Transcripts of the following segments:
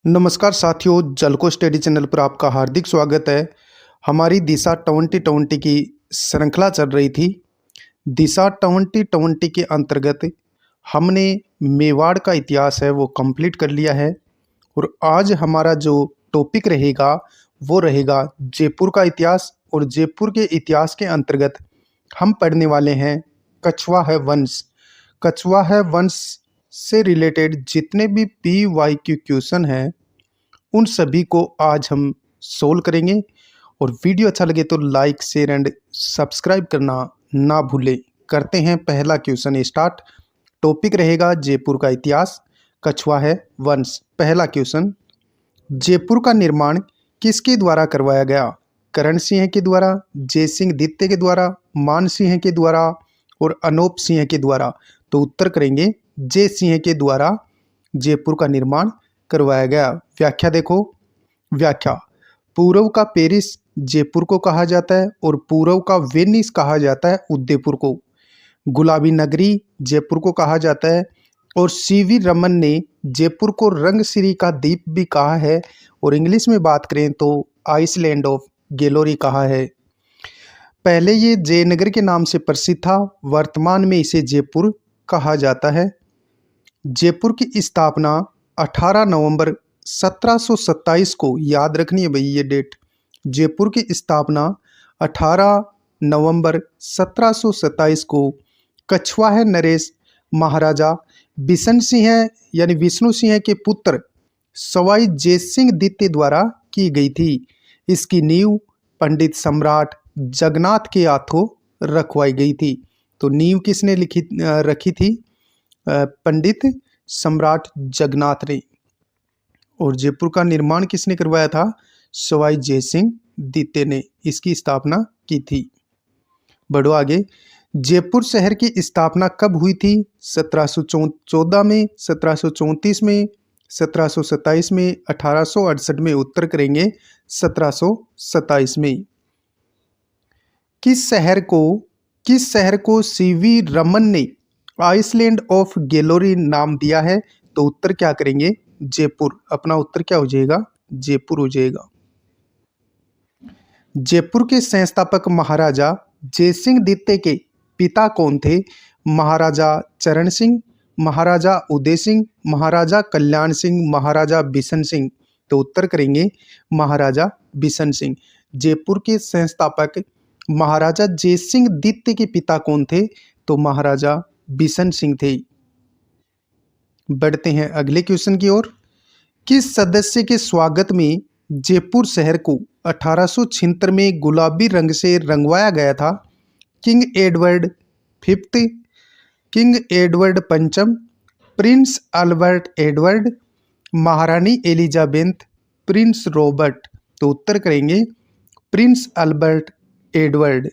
नमस्कार साथियों, जलको स्टडी चैनल पर आपका हार्दिक स्वागत है। हमारी दिशा 2020 की श्रृंखला चल रही थी। दिशा 2020 के अंतर्गत हमने मेवाड़ का इतिहास है वो कंप्लीट कर लिया है और आज हमारा जो टॉपिक रहेगा वो रहेगा जयपुर का इतिहास। और जयपुर के इतिहास के अंतर्गत हम पढ़ने वाले हैं कछवा है वंश। कछवा है वंश से रिलेटेड जितने भी PYQ क्वेश्चन हैं उन सभी को आज हम सोल्व करेंगे। और वीडियो अच्छा लगे तो लाइक शेयर एंड सब्सक्राइब करना ना भूलें। करते हैं पहला क्वेश्चन स्टार्ट। टॉपिक रहेगा जयपुर का इतिहास, कछवा है वंश। पहला क्वेश्चन, जयपुर का निर्माण किसके द्वारा करवाया गया? करण सिंह के द्वारा, जय सिंह द्वितीय के द्वारा, मान सिंह के द्वारा और अनूप सिंह के द्वारा। तो उत्तर करेंगे जय सिंह के द्वारा जयपुर का निर्माण करवाया गया। व्याख्या देखो। व्याख्या, पूर्व का पेरिस जयपुर को कहा जाता है और पूर्व का वेनिस कहा जाता है उदयपुर को। गुलाबी नगरी जयपुर को कहा जाता है और CV रमन ने जयपुर को रंगसिरी का द्वीप भी कहा है और इंग्लिश में बात करें तो आइसलैंड ऑफ गैलोरी कहा है। पहले ये जयनगर के नाम से प्रसिद्ध था, वर्तमान में इसे जयपुर कहा जाता है। जयपुर की स्थापना 18 नवंबर 1727 को, याद रखनी है भाई ये डेट। जयपुर की स्थापना 18 नवंबर 1727 को कछवा है नरेश महाराजा बिशन सिंह यानी विष्णु सिंह के पुत्र सवाई जय सिंह द्वितीय द्वारा की गई थी। इसकी नींव पंडित सम्राट जगन्नाथ के हाथों रखवाई गई थी। तो नींव किसने रखी थी? पंडित सम्राट जगन्नाथ ने। और जयपुर का निर्माण किसने करवाया था? सवाई जय सिंह द्वितीय ने इसकी स्थापना की थी। बढ़ो आगे। जयपुर शहर की स्थापना कब हुई थी? 1714 में, 1734 में, 1727 में, 1868 में। उत्तर करेंगे 1727 में। किस शहर को CV रमन ने आइसलैंड ऑफ गैलोरी नाम दिया है? तो उत्तर क्या करेंगे? जयपुर। अपना उत्तर क्या हो जाएगा? जयपुर हो जाएगा। जयपुर के संस्थापक महाराजा जय सिंह द्वितीय के पिता कौन थे? महाराजा चरण सिंह, महाराजा उदय सिंह, महाराजा कल्याण सिंह, महाराजा बिशन सिंह। तो उत्तर करेंगे महाराजा बिशन सिंह। जयपुर के संस्थापक महाराजा जय सिंह द्वितीय के पिता कौन थे? तो महाराजा बिशन सिंह थे। बढ़ते हैं अगले क्वेश्चन की ओर। किस सदस्य के स्वागत में जयपुर शहर को 1876 में गुलाबी रंग से रंगवाया गया था? King Edward fifth, king Edward पंचम, प्रिंस अल्बर्ट एडवर्ड, महारानी एलिजाबेथ, प्रिंस रॉबर्ट। तो उत्तर करेंगे प्रिंस अल्बर्ट एडवर्ड।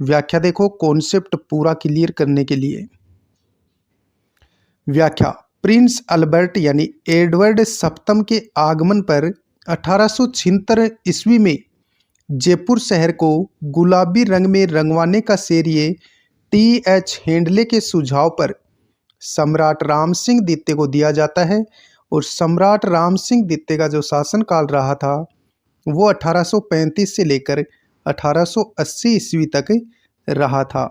व्याख्या देखो, कॉन्सेप्ट पूरा क्लियर करने के लिए। व्याख्या, प्रिंस अल्बर्ट यानी एडवर्ड सप्तम के आगमन पर 1876 ईस्वी में जयपुर शहर को गुलाबी रंग में रंगवाने का श्रेय TH हेंडले के सुझाव पर सम्राट राम सिंह द्वितीय को दिया जाता है। और सम्राट राम सिंह द्वितीय का जो शासनकाल रहा था वो 1835 से लेकर 1880 ईस्वी तक रहा था।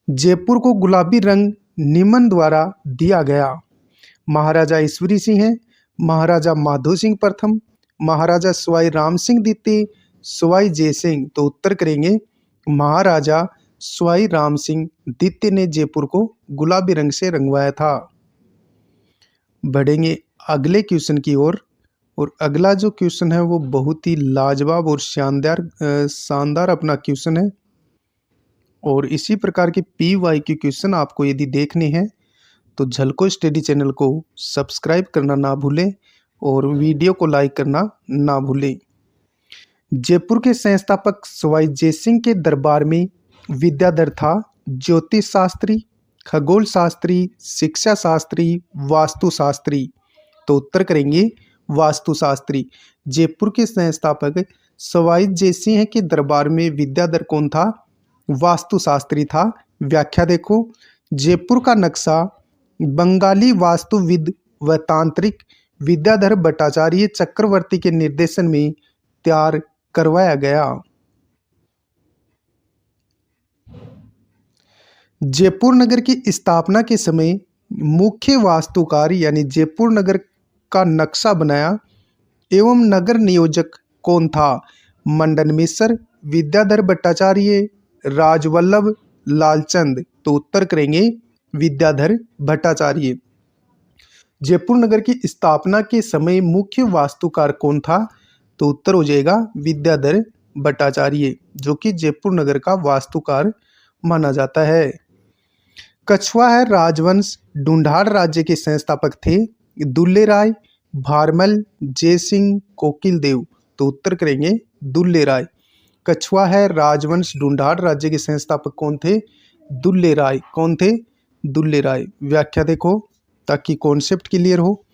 जयपुर को गुलाबी रंग निमन द्वारा दिया गया। महाराजा ईश्वरी सिंह, महाराजा माधो सिंह प्रथम, महाराजा सवाई राम सिंह द्वितीय, सवाई जय सिंह। तो उत्तर करेंगे महाराजा सवाई राम सिंह द्वितीय ने जयपुर को गुलाबी रंग से रंगवाया था। बढ़ेंगे अगले क्वेश्चन की ओर। और अगला जो क्वेश्चन है वो बहुत ही लाजवाब और शानदार अपना क्वेश्चन है। और इसी प्रकार के PYQ क्वेश्चन आपको यदि देखने हैं तो झलको स्टडी चैनल को सब्सक्राइब करना ना भूलें और वीडियो को लाइक करना ना भूलें। जयपुर के संस्थापक सवाई जय सिंह के दरबार में विद्याधर था ज्योतिष शास्त्री, खगोल शास्त्री, शिक्षा शास्त्री, वास्तु शास्त्री। तो उत्तर करेंगे वास्तु शास्त्री। जयपुर के संस्थापक सवाई जय सिंह के दरबार में विद्याधर कौन था? वास्तु शास्त्री था। व्याख्या देखो। जयपुर का नक्शा बंगाली वास्तुविद व तांत्रिक विद्याधर भट्टाचार्य चक्रवर्ती के निर्देशन में तैयार करवाया गया। जयपुर नगर की स्थापना के समय मुख्य वास्तुकार यानी जयपुर नगर का नक्शा बनाया एवं नगर नियोजक कौन था? मंडन मिश्र, विद्याधर भट्टाचार्य, राजवल्लभ, लालचंद। तो उत्तर करेंगे विद्याधर भट्टाचार्य। जयपुर नगर की स्थापना के समय मुख्य वास्तुकार कौन था? तो उत्तर हो जाएगा विद्याधर भट्टाचार्य, जो कि जयपुर नगर का वास्तुकार माना जाता है। कछवाहा राजवंश ढूंढाड़ राज्य के संस्थापक थे दुल्ले राय, भारमल, जयसिंह, कोकिल देव। तो उत्तर करेंगे दुल्ले राय। कछवाहा राजवंश ढूंढाड़ राज्य के संस्थापक कौन थे? दुल्ले राय। कौन थे? दुल्ले राय। व्याख्या देखो ताकि कॉन्सेप्ट क्लियर हो।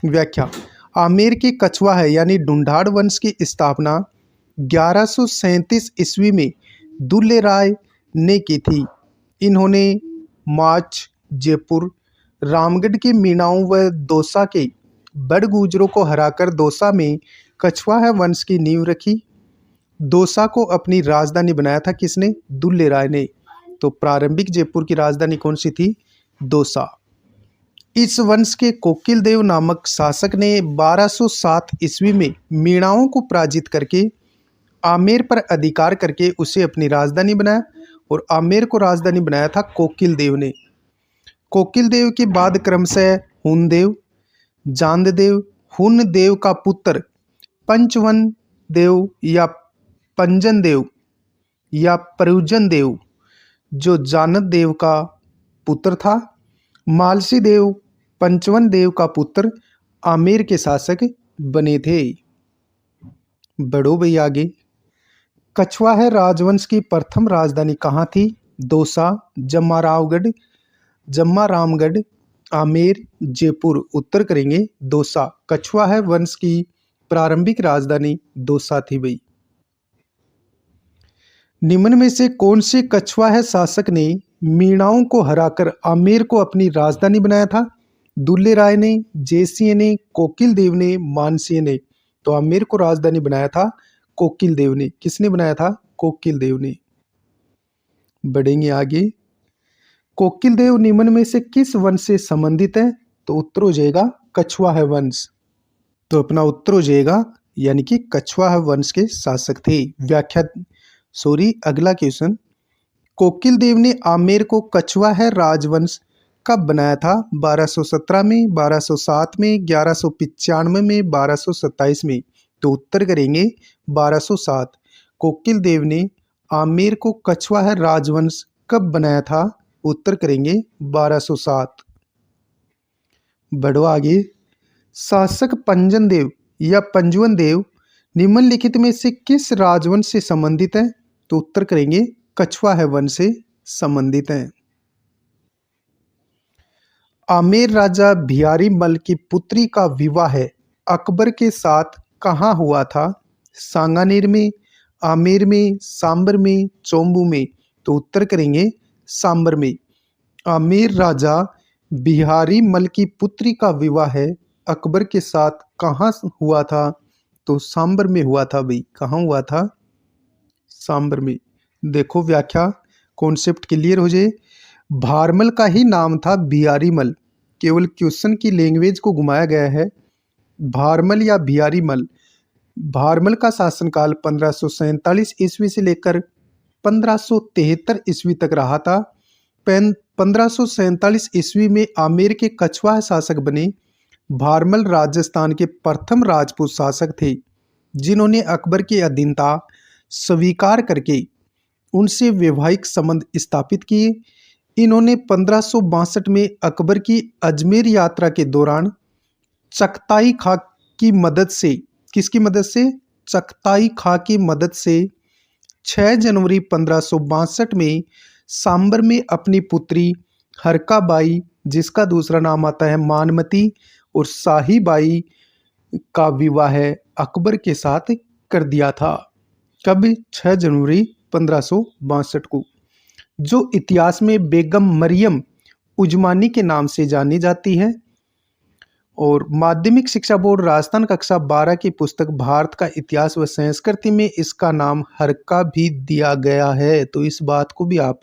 व्याख्या, आमेर के कछवाहा यानी ढूंढाड़ वंश की स्थापना 1137 ईस्वी में दुल्ले राय ने की थी। इन्होंने माच, जयपुर, रामगढ़ के मीणाओं व दौसा के बड़गुजरों को हराकर दौसा में कछवाहा वंश की नींव रखी। दौसा को अपनी राजधानी बनाया था किसने? दुल्ले राय ने। तो प्रारंभिक जयपुर की राजधानी कौन सी थी? दौसा। इस वंश के कोकिल देव नामक शासक ने 1207 ईस्वी में मीणाओं को पराजित करके आमेर पर अधिकार करके उसे अपनी राजधानी बनाया और आमेर को राजधानी बनाया था कोकिल देव ने। कोकिल देव के बाद क्रमशः हुनदेव, जांददेव, हुन देव का पुत्र पंचवन देव या पंजन देव या परुजन देव, जो जानद देव का पुत्र था, मालसी देव पंचवन देव का पुत्र आमेर के शासक बने थे। बढ़ो भाई आगे। कछवाहा राजवंश की प्रथम राजधानी कहाँ थी? दौसा, जम्मारामगढ़, आमेर, जयपुर। उत्तर करेंगे दौसा। कछवाहा वंश की प्रारंभिक राजधानी दौसा थी भाई। निम्न में से कौन से कछवाहा शासक ने मीणाओं को हराकर आमेर को अपनी राजधानी बनाया था? दुल्ले राय ने, जयसिंह ने, कोकिल देव ने, मानसिंह ने। तो आमेर को राजधानी बनाया था कोकिल देव ने। किसने बनाया था? कोकिल देव ने। बढ़ेंगे आगे। कोकिल देव निम्न में से किस वंश से संबंधित है? तो उत्तर हो जाएगा कछवाहा वंश। तो अपना उत्तर हो जाएगा यानी कि कछवाहा वंश के शासक थे। व्याख्या अगला क्वेश्चन। कोकिल देव ने आमेर को कछवाहा राजवंश कब बनाया था? 1217 में, 1207 में, 1195 में, 1227 में। तो उत्तर करेंगे 1207। कोकिल देव ने आमेर को कछवाहा राजवंश कब बनाया था? उत्तर करेंगे 1207। बढ़ो आगे। शासक पंजन देव या पंजवन देव निम्नलिखित में से किस राजवंश से संबंधित है? तो उत्तर करेंगे कछवाहा वंश से संबंधित है। आमेर राजा बिहारी मल की पुत्री का विवाह अकबर के साथ कहाँ हुआ था? सांगानेर में, आमेर में, सांबर में, चोम्बू में। तो उत्तर करेंगे सांबर में। आमेर राजा बिहारी मल की पुत्री का विवाह अकबर के साथ कहाँ हुआ था? तो सांबर में हुआ था भाई। कहाँ हुआ था? सांबर में। देखो व्याख्या कॉन्सेप्ट क्लियर हो जाए। भारमल का ही नाम था बिहारी मल, केवल क्वेश्चन की लैंग्वेज को घुमाया गया है। भारमल या बिहारी मल। भारमल का शासनकाल 1547 ईस्वी से लेकर 1573 ईस्वी तक रहा था। 1547 ईस्वी में आमेर के कछवाहा शासक बने। भारमल राजस्थान के प्रथम राजपूत शासक थे जिन्होंने अकबर की अधीनता स्वीकार करके उनसे वैवाहिक संबंध स्थापित किए। इन्होंने 1562 में अकबर की अजमेर यात्रा के दौरान चगताई खां की मदद से, किसकी मदद से? चगताई खां की मदद से 6 जनवरी 1562 में सांबर में अपनी पुत्री हरकाबाई, जिसका दूसरा नाम आता है मानमती, और शाहीबाई का विवाह अकबर के साथ कर दिया था। कब? 6 जनवरी 1562 को, जो इतिहास में बेगम मरियम उजमानी के नाम से जानी जाती है। और माध्यमिक शिक्षा बोर्ड राजस्थान कक्षा 12 की पुस्तक भारत का इतिहास व संस्कृति में इसका नाम हरका भी दिया गया है। तो इस बात को भी आप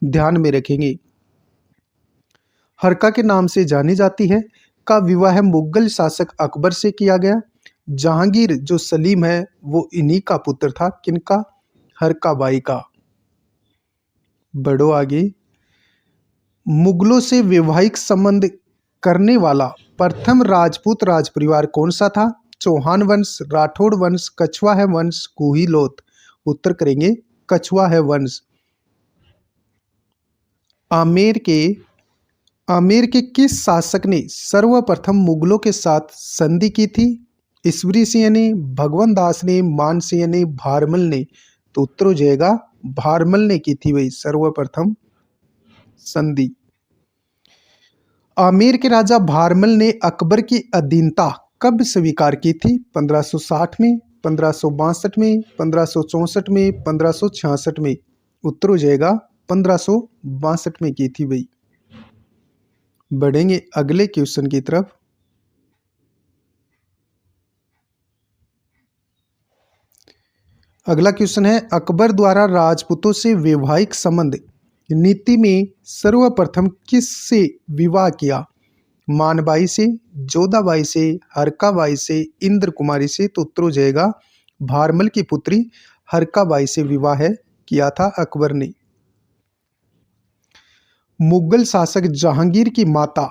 ध्यान में रखेंगे। हरका के नाम से जानी जाती है। का विवाह मुगल शासक अकबर से किया गया। जहांगीर जो सलीम है वो इन्हीं का पुत्र था। किनका? हरका बाई का। बढ़ो आगे। मुगलों से वैवाहिक संबंध करने वाला प्रथम राजपूत राज परिवार कौन सा था? चौहान वंश, राठौड़ वंश, कछुआ है वंश, कुहिलोत। उत्तर करेंगे कछुआ है वंश। आमेर के किस शासक ने सर्वप्रथम मुगलों के साथ संधि की थी? ईश्वरी सिंह ने, भगवंत दास ने, मान सिंह ने, भारमल ने। तो उत्तर हो जाएगा भारमल ने की थी वही सर्वप्रथम संधि। आमेर के राजा भारमल ने अकबर की अधीनता कब स्वीकार की थी? 1560 में, 1562 में, 1564 में, 1566 में। उत्तर हो जाएगा 1562 में की थी भाई। बढ़ेंगे अगले क्वेश्चन की तरफ। अगला क्वेश्चन है अकबर द्वारा राजपूतों से वैवाहिक संबंध नीति में सर्वप्रथम किससे विवाह किया? मानबाई से, जोधाबाई से, हरकाबाई से, इंद्र कुमारी से। तो उत्तर हो जाएगा भारमल की पुत्री हरकाबाई से विवाह किया था अकबर ने। मुगल शासक जहांगीर की माता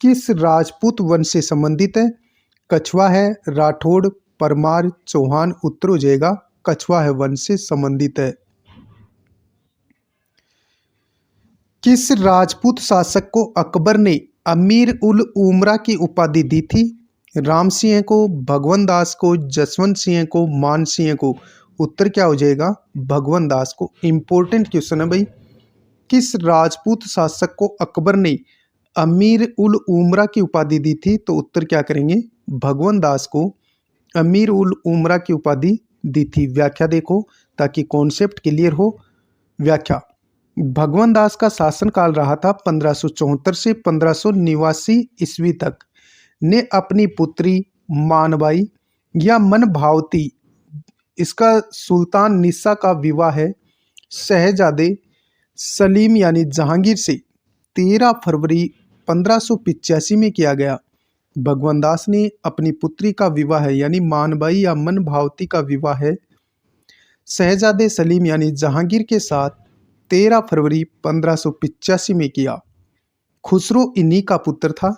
किस राजपूत वंश से संबंधित है? कछुआ है, राठौड़, परमार, चौहान। उत्तर हो जाएगा कछुआ है वंश से संबंधित है। किस राजपूत शासक को अकबर ने अमीर उल उमरा की उपाधि दी थी? राम सिंह को, भगवंत दास को, जसवंत सिंह को, मान सिंह को। उत्तर क्या हो जाएगा? भगवंत दास को। इंपॉर्टेंट क्वेश्चन है भाई। किस राजपूत शासक को अकबर ने अमीर उल उमरा की उपाधि दी थी? तो उत्तर क्या करेंगे? भगवंत दास को अमीर उल उमरा की उपाधि दी थी। व्याख्या देखो ताकि कॉन्सेप्ट क्लियर हो। व्याख्या। भगवंत दास का शासनकाल रहा था 1574 से 1589 ईस्वी तक। ने अपनी पुत्री मानबाई या मनभावती, इसका सुल्तान निसा का विवाह है शहजादे सलीम यानी जहांगीर से 13 फरवरी 1585 में किया गया। भगवंत दास ने अपनी पुत्री का विवाह यानी मानबाई या मनभावती का विवाह शहजादे सलीम यानी जहांगीर के साथ 13 फरवरी 1585 में किया। खुसरो इन्हीं का पुत्र था।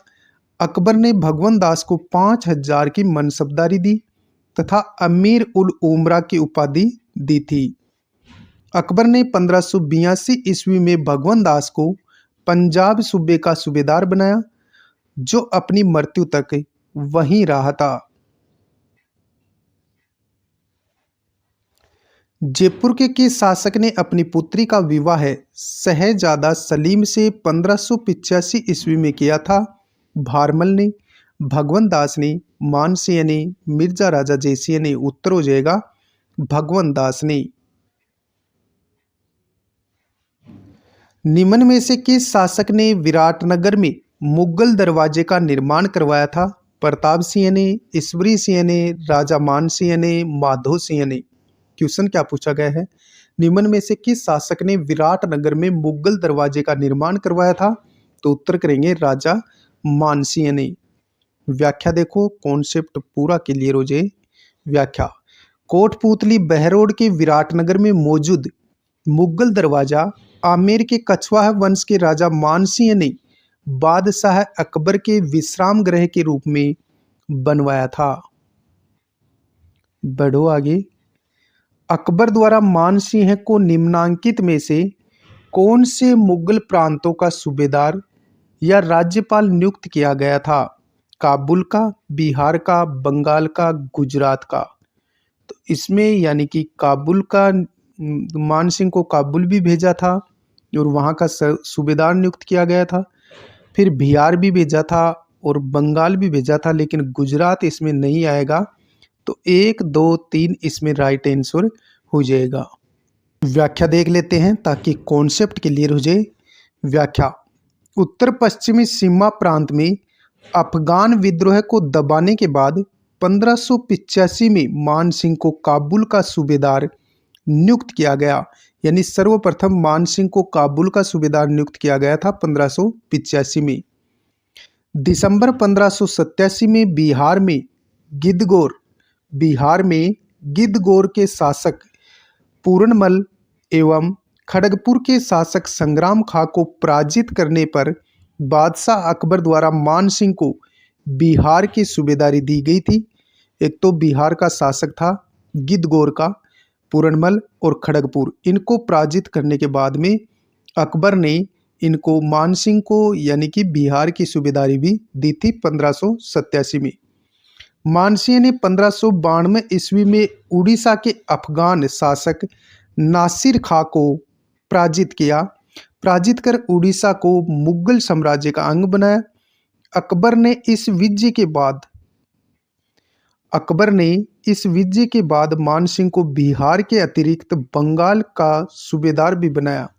अकबर ने भगवंत दास को 5000 की मनसबदारी दी तथा अमीर उल उमरा की उपाधि दी थी। अकबर ने 1582 ईस्वी में भगवंत दास को पंजाब सूबे का सूबेदार बनाया, जो अपनी मृत्यु तक वहीं रहा था। जयपुर के किस शासक ने अपनी पुत्री का विवाह शहजादा सलीम से 1585 ईस्वी में किया था? भारमल ने, भगवंत दास ने, मान सिंह ने, मिर्जा राजा जयसिंह ने। उत्तर हो जाएगा भगवंत दास ने। निम्न में से किस शासक ने विराटनगर में मुगल दरवाजे का निर्माण करवाया था? प्रताप सिंह ने, ईश्वरी सिंह ने, राजा मान सिंह ने, माधो सिंह ने। क्वेश्चन क्या पूछा गया है? निम्न में से किस शासक ने विराटनगर में मुगल दरवाजे का निर्माण करवाया था? तो उत्तर करेंगे राजा मान सिंह ने। व्याख्या देखो, कॉन्सेप्ट पूरा क्लियर हो जाए। व्याख्या। कोटपुतली बहरोड के विराटनगर में मौजूद मुगल दरवाजा आमेर के कछुआ वंश के राजा मान सिंह ने बादशाह अकबर के विश्राम गृह के रूप में बनवाया था। बढ़ो आगे। अकबर द्वारा मान सिंह को निम्नांकित में से कौन से मुगल प्रांतों का सूबेदार या राज्यपाल नियुक्त किया गया था? काबुल का, बिहार का, बंगाल का, गुजरात का। तो इसमें यानी कि काबुल का, मान सिंह को काबुल भी भेजा था और वहाँ का सूबेदार नियुक्त किया गया था। फिर बिहार भी भेजा था और बंगाल भी भेजा था, लेकिन गुजरात इसमें नहीं आएगा। तो 1, 2, 3 इसमें राइट आंसर हो जाएगा। व्याख्या देख लेते हैं ताकि कॉन्सेप्ट क्लियर हो जाए। व्याख्या। उत्तर पश्चिमी सीमा प्रांत में अफगान विद्रोह को दबाने के बाद 1585 में मान सिंह को काबुल का सूबेदार नियुक्त किया गया। यानी सर्वप्रथम मान सिंह को काबुल का सूबेदार नियुक्त किया गया था 1585 में। दिसंबर 1587 में बिहार में गिद्धगोर के शासक पूरनमल एवं खड़गपुर के शासक संग्राम खां को पराजित करने पर बादशाह अकबर द्वारा मान सिंह को बिहार की सूबेदारी दी गई थी। एक तो बिहार का शासक था गिद्धगोर का, पूरनमल और खड़गपुर, इनको पराजित करने के बाद में अकबर ने इनको मान सिंह को यानी कि बिहार की सूबेदारी भी दी थी 1587 में। मान सिंह ने 1592 ईस्वी में उड़ीसा के अफगान शासक नासिर खां को पराजित किया। पराजित कर उड़ीसा को मुगल साम्राज्य का अंग बनाया। अकबर ने इस विजय के बाद मान सिंह को बिहार के अतिरिक्त बंगाल का सूबेदार भी बनाया।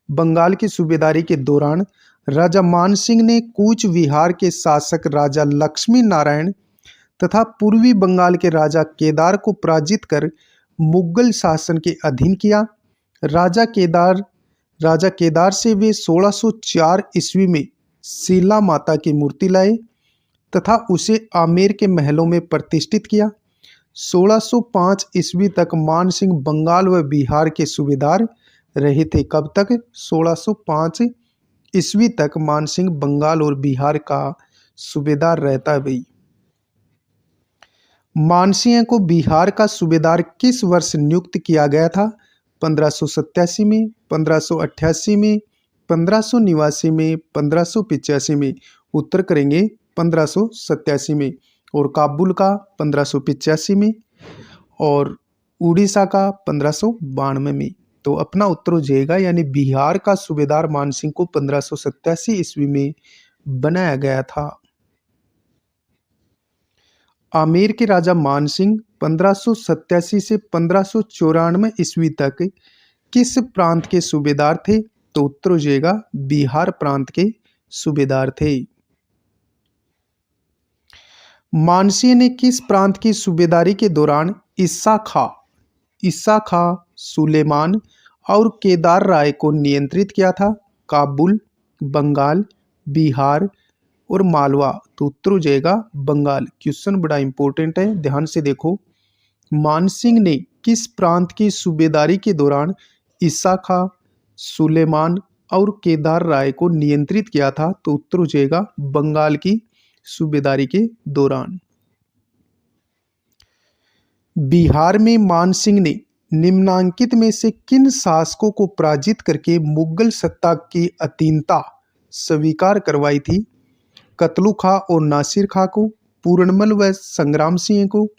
बंगाल की सूबेदारी के दौरान राजा मान सिंह ने कूच विहार के शासक राजा लक्ष्मी नारायण तथा पूर्वी बंगाल के राजा केदार को पराजित कर मुगल शासन के अधीन किया। राजा केदार से वे 1604 ईस्वी में शीला माता की मूर्ति लाए तथा उसे आमेर के महलों में प्रतिष्ठित किया। 1605 ईस्वी तक मान सिंह बंगाल व बिहार के सूबेदार रहे थे। कब तक? 1605 ईस्वी तक मान सिंह बंगाल और बिहार का सूबेदार रहता है भाई। मान सिंह को बिहार का सूबेदार किस वर्ष नियुक्त किया गया था? 1587 में, 1588 में, 1589 में, 1585 में। उत्तर करेंगे 1587 में, और काबुल का 1585 में, और उड़ीसा का 1592 में। तो अपना उत्तर हो जाएगा, यानी बिहार का सूबेदार मान सिंह को 1587 ईस्वी में बनाया गया था। आमेर के राजा मान सिंह 1587 से 1594 ईस्वी तक किस प्रांत के सूबेदार थे? तो उत्तर हो जाएगा बिहार प्रांत के सूबेदार थे। मान सिंह ने किस प्रांत की सूबेदारी के दौरान ईसा खां, सुलेमान और केदार राय को नियंत्रित किया था? काबुल, बंगाल, बिहार और मालवा। तो उत्तर हो जाएगा बंगाल। क्वेश्चन बड़ा इंपॉर्टेंट है, ध्यान से देखो। मान सिंह ने किस प्रांत की सूबेदारी के दौरान ईसा खां, सुलेमान और केदार राय को नियंत्रित किया था? तो उत्तर हो जाएगा बंगाल की सूबेदारी के दौरान। बिहार में मान सिंह ने निम्नांकित में से किन शासकों को पराजित करके मुगल सत्ता की अधीनता स्वीकार करवाई थी? कतलू खां और नासिर खां को, पूरनमल व संग्राम सिंह को,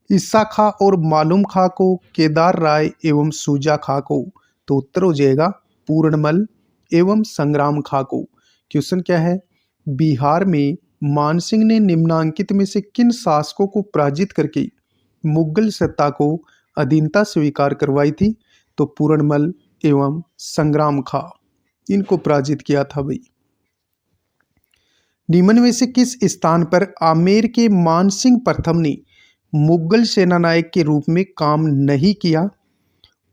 ईसा खां और मालूम खां को, केदार राय एवं सूजा खां को। तो उत्तर हो जाएगा पूरनमल एवं संग्राम खां को। क्वेश्चन क्या है? बिहार में मान सिंह ने निम्नांकित में से किन शासकों को पराजित करके मुगल सत्ता को अधीनता स्वीकार करवाई थी? तो पूरनमल एवं संग्राम खां, इनको पराजित किया था भाई। निम्न में से किस स्थान पर आमेर के मान सिंह प्रथम ने मुगल सेनानायक के रूप में काम नहीं किया?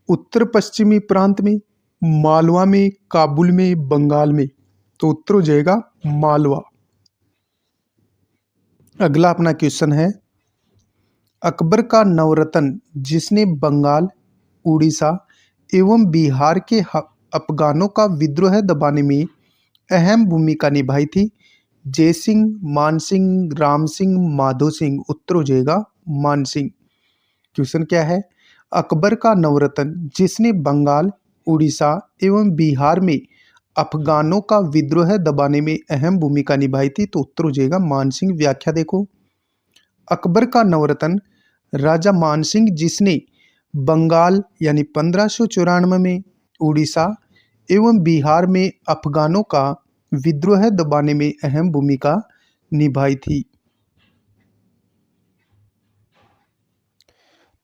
उत्तर पश्चिमी प्रांत में, मालवा में, काबुल में, बंगाल में। तो उत्तर हो जाएगा मालवा। अगला अपना क्वेश्चन है, अकबर का नवरत्न जिसने बंगाल, उड़ीसा एवं बिहार के अफगानों का विद्रोह दबाने में अहम भूमिका निभाई थी? जय सिंह, मान सिंह, राम सिंह, माधो सिंह। उत्तर हो जाएगा मान सिंह। क्वेश्चन क्या है? अकबर का नवरत्न जिसने बंगाल, उड़ीसा एवं बिहार में अफगानों का विद्रोह दबाने में अहम भूमिका निभाई थी? तो उत्तर हो जाएगा मान सिंह। व्याख्या देखो। अकबर का नवरत्न राजा मान सिंह जिसने बंगाल यानी 1594 में, उड़ीसा एवं बिहार में अफगानों का विद्रोह दबाने में अहम भूमिका निभाई थी।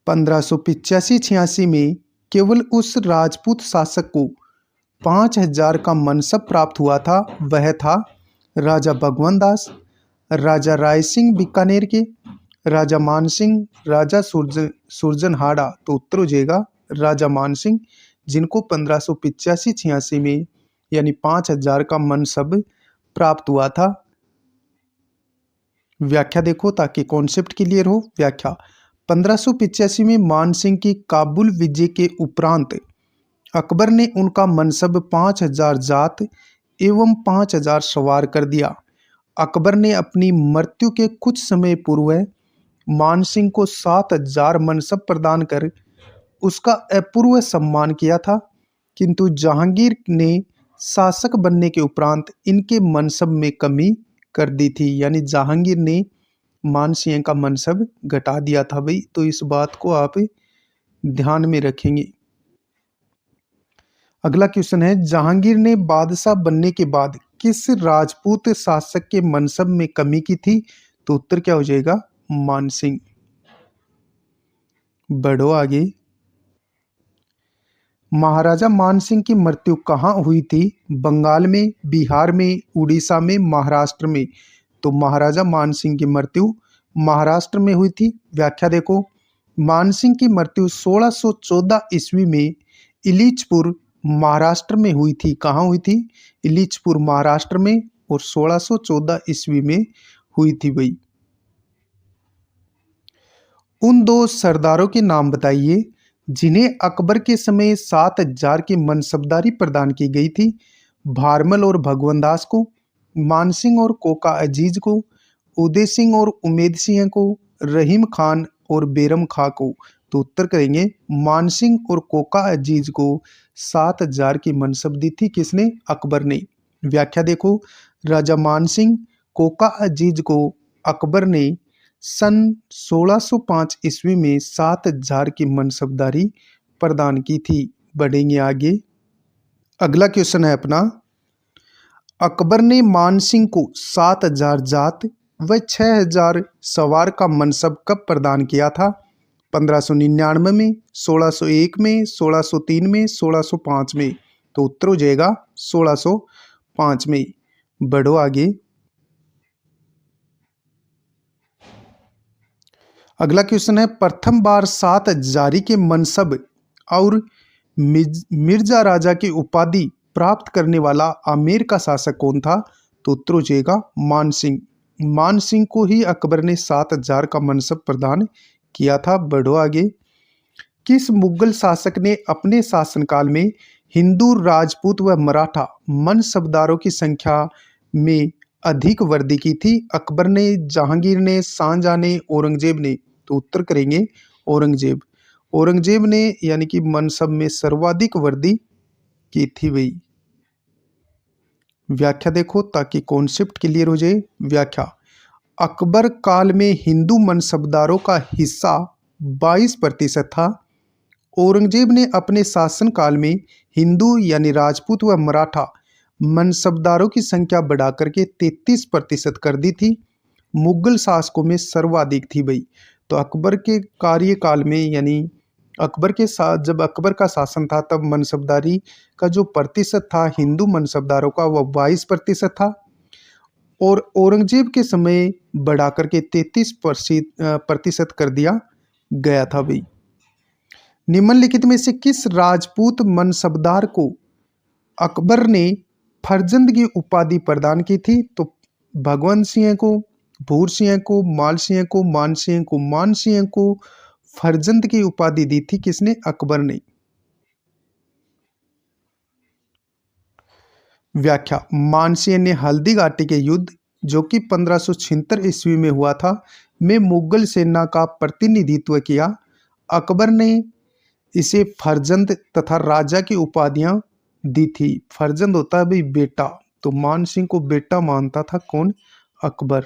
1585-86 में केवल उस राजपूत शासक को 5000 का मनसब प्राप्त हुआ था, वह था राजा भगवंत दास, राजा राय सिंह बीकानेर के, राजा मान सिंह, राजा सुरजनहाड़ा। तो उत्तर हो जाएगा राजा मान सिंह, जिनको 1585-86 में यानी 5000 का मनसब प्राप्त हुआ था। व्याख्या देखो ताकि कॉन्सेप्ट क्लियर हो। व्याख्या, 1585 में मान सिंह की काबुल विजय के उपरांत अकबर ने उनका मनसब 5000 जात एवं 5000 सवार कर दिया। अकबर ने अपनी मृत्यु के कुछ समय पूर्व मान सिंह को 7000 मनसब प्रदान कर उसका अपूर्व सम्मान किया था, किंतु जहांगीर ने शासक बनने के उपरांत इनके मनसब में कमी कर दी थी। यानी जहांगीर ने मान सिंह का मनसब घटा दिया था भाई। तो इस बात को आप ध्यान में रखेंगे। अगला क्वेश्चन है, जहांगीर ने बादशाह बनने के बाद किस राजपूत शासक के मनसब में कमी की थी? तो उत्तर क्या हो जाएगा? मान सिंह। बढ़ो आगे। महाराजा मान सिंह की मृत्यु कहाँ हुई थी? बंगाल में, बिहार में, उड़ीसा में, महाराष्ट्र में। तो महाराजा मान सिंह की मृत्यु महाराष्ट्र में हुई थी। व्याख्या देखो, मान सिंह की मृत्यु 1614 ईस्वी में इलीचपुर महाराष्ट्र में हुई थी। कहाँ हुई थी? इलीचपुर महाराष्ट्र में, और 1614 ईस्वी में हुई थी भाई। उन दो सरदारों के नाम बताइए जिन्हें अकबर के समय 7000 की मनसबदारी प्रदान की गई थी। भारमल और भगवंत दास को, मान सिंह और कोका अजीज को, उदय सिंह और उमेद सिंह को, रहीम खान और बेरम खां को। तो उत्तर करेंगे मान सिंह और कोका अजीज को 7000 की मनसब दी थी। किसने? अकबर ने। व्याख्या देखो, राजा मान सिंह, कोका अजीज को अकबर ने सन 1605 ईस्वी में 7000 की मनसबदारी प्रदान की थी। बढ़ेंगे आगे। अगला क्वेश्चन है अपना, अकबर ने मान सिंह को 7000 जात व 6000 सवार का मनसब कब प्रदान किया था? 1599 में, 1601 में, 1603 में, 1605 में। तो उत्तर हो जाएगा 1605 में। बढ़ो आगे। अगला क्वेश्चन है, प्रथम बार 7000 के मनसब और मिर्जा राजा की उपाधि प्राप्त करने वाला आमेर का शासक कौन था? तो उत्तर हो जाएगा मान सिंह। मान सिंह को ही अकबर ने 7000 का मनसब प्रदान किया था। बढ़ो आगे। किस मुगल शासक ने अपने शासनकाल में हिंदू, राजपूत व मराठा मनसबदारों की संख्या में अधिक वृद्धि की थी? अकबर ने, जहांगीर ने, शाहजहां ने, औरंगजेब ने। तो उत्तर करेंगे औरंगजेब। औरंगजेब ने यानी कि मनसब में सर्वाधिक वृद्धि की थी भाई। व्याख्या देखो ताकि कॉन्सेप्ट क्लियर हो जाए। व्याख्या, अकबर काल में हिंदू मनसबदारों का हिस्सा 22% था। औरंगजेब ने अपने शासनकाल में हिंदू यानी राजपूत व मराठा मनसबदारों की संख्या बढ़ाकर के 33% कर दी थी। मुगल शासकों में सर्वाधिक थी भाई। तो अकबर के कार्यकाल में यानी अकबर के साथ जब अकबर का शासन था तब मनसबदारी का जो प्रतिशत था हिंदू मनसबदारों का वह 22% था, और औरंगजेब के समय बढ़ाकर के 33% कर दिया गया था भाई। निम्नलिखित में से किस राजपूत मनसबदार को अकबर ने फरजंद की उपाधि प्रदान की थी? तो भगवंत सिंह को, भूर सिंह को, माल सिंह को, मान सिंह को। मान सिंह को फरजंद की उपाधि दी थी। किसने? अकबर ने। व्याख्या, मान सिंह ने हल्दी घाटी के युद्ध जो कि 1576 ईस्वी में हुआ था में मुगल सेना का प्रतिनिधित्व किया। अकबर ने इसे फरजंद तथा राजा की उपाधियां दी थी। फरजंद होता है भाई बेटा, तो मान सिंह को बेटा मानता था कौन? अकबर।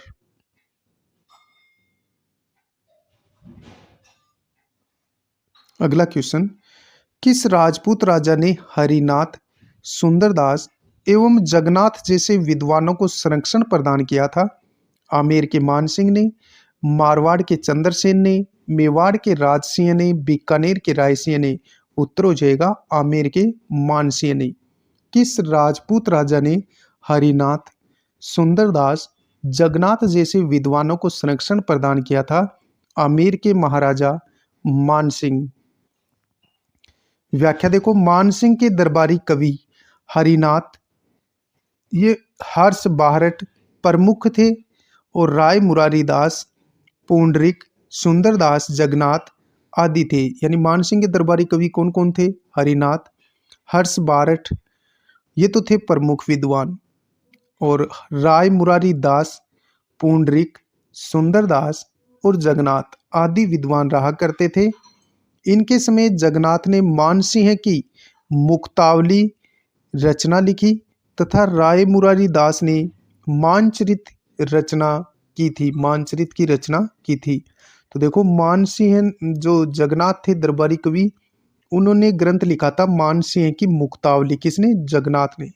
अगला क्वेश्चन, किस राजपूत राजा ने हरिनाथ, सुंदरदास एवं जगन्नाथ जैसे विद्वानों को संरक्षण प्रदान किया था? आमेर के मान सिंह ने, मारवाड़ के चंद्रसेन ने, मेवाड़ के राज सिंह ने, बीकानेर के राय सिंह ने। उत्तर हो जाएगा आमेर के मान सिंह ने। किस राजपूत राजा ने हरिनाथ, सुंदरदास, जगन्नाथ जैसे विद्वानों को संरक्षण प्रदान किया था आमेर के महाराजा मानसिंह। व्याख्या देखो, मानसिंह के दरबारी कवि हरिनाथ, ये हर्ष बाहरट प्रमुख थे, और राय मुरारी दास, पुंडरिक, सुंदरदास, जगन्नाथ आदि थे। यानी मानसिंह के दरबारी कवि कौन कौन थे? हरिनाथ, हर्ष बारठ, ये तो थे प्रमुख विद्वान, और राय मुरारी दास, पुंडरिक, सुंदरदास और जगन्नाथ आदि विद्वान रहा करते थे। इनके समय जगन्नाथ ने मानसिंह की मुक्तावली रचना लिखी तथा राय मुरारी दास ने मानचरित रचना की थी, मानचरित की रचना की थी। तो देखो, मानसिंह जो जगन्नाथ थे दरबारी कवि, उन्होंने ग्रंथ लिखा था मानसिंह की मुक्तावली। किसने? जगन्नाथ ने।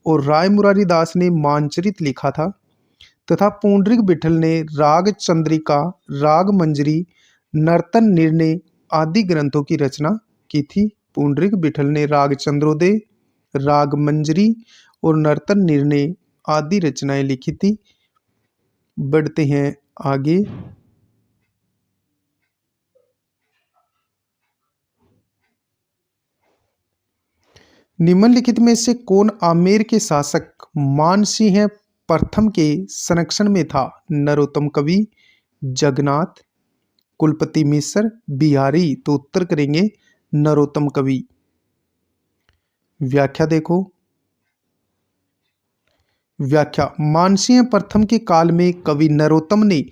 और राय मुरारी दास ने मानचरित लिखा था तथा पुंडरिक विठल ने राग चंद्रिका, राग मंजरी, नर्तन निर्णय आदि ग्रंथों की रचना की थी। पुंडरिक विठल ने राग चंद्रोदय, राग मंजरी और नर्तन निर्णय आदि रचनाएं लिखी थी। बढ़ते हैं आगे। निम्नलिखित में से कौन आमेर के शासक मानसिंह प्रथम के संरक्षण में था? नरोत्तम कवि, जगन्नाथ, कुलपति मिश्र, बिहारी। तो उत्तर करेंगे नरोत्तम कवि। व्याख्या देखो, व्याख्या, मानसिंह प्रथम के काल में कवि नरोत्तम ने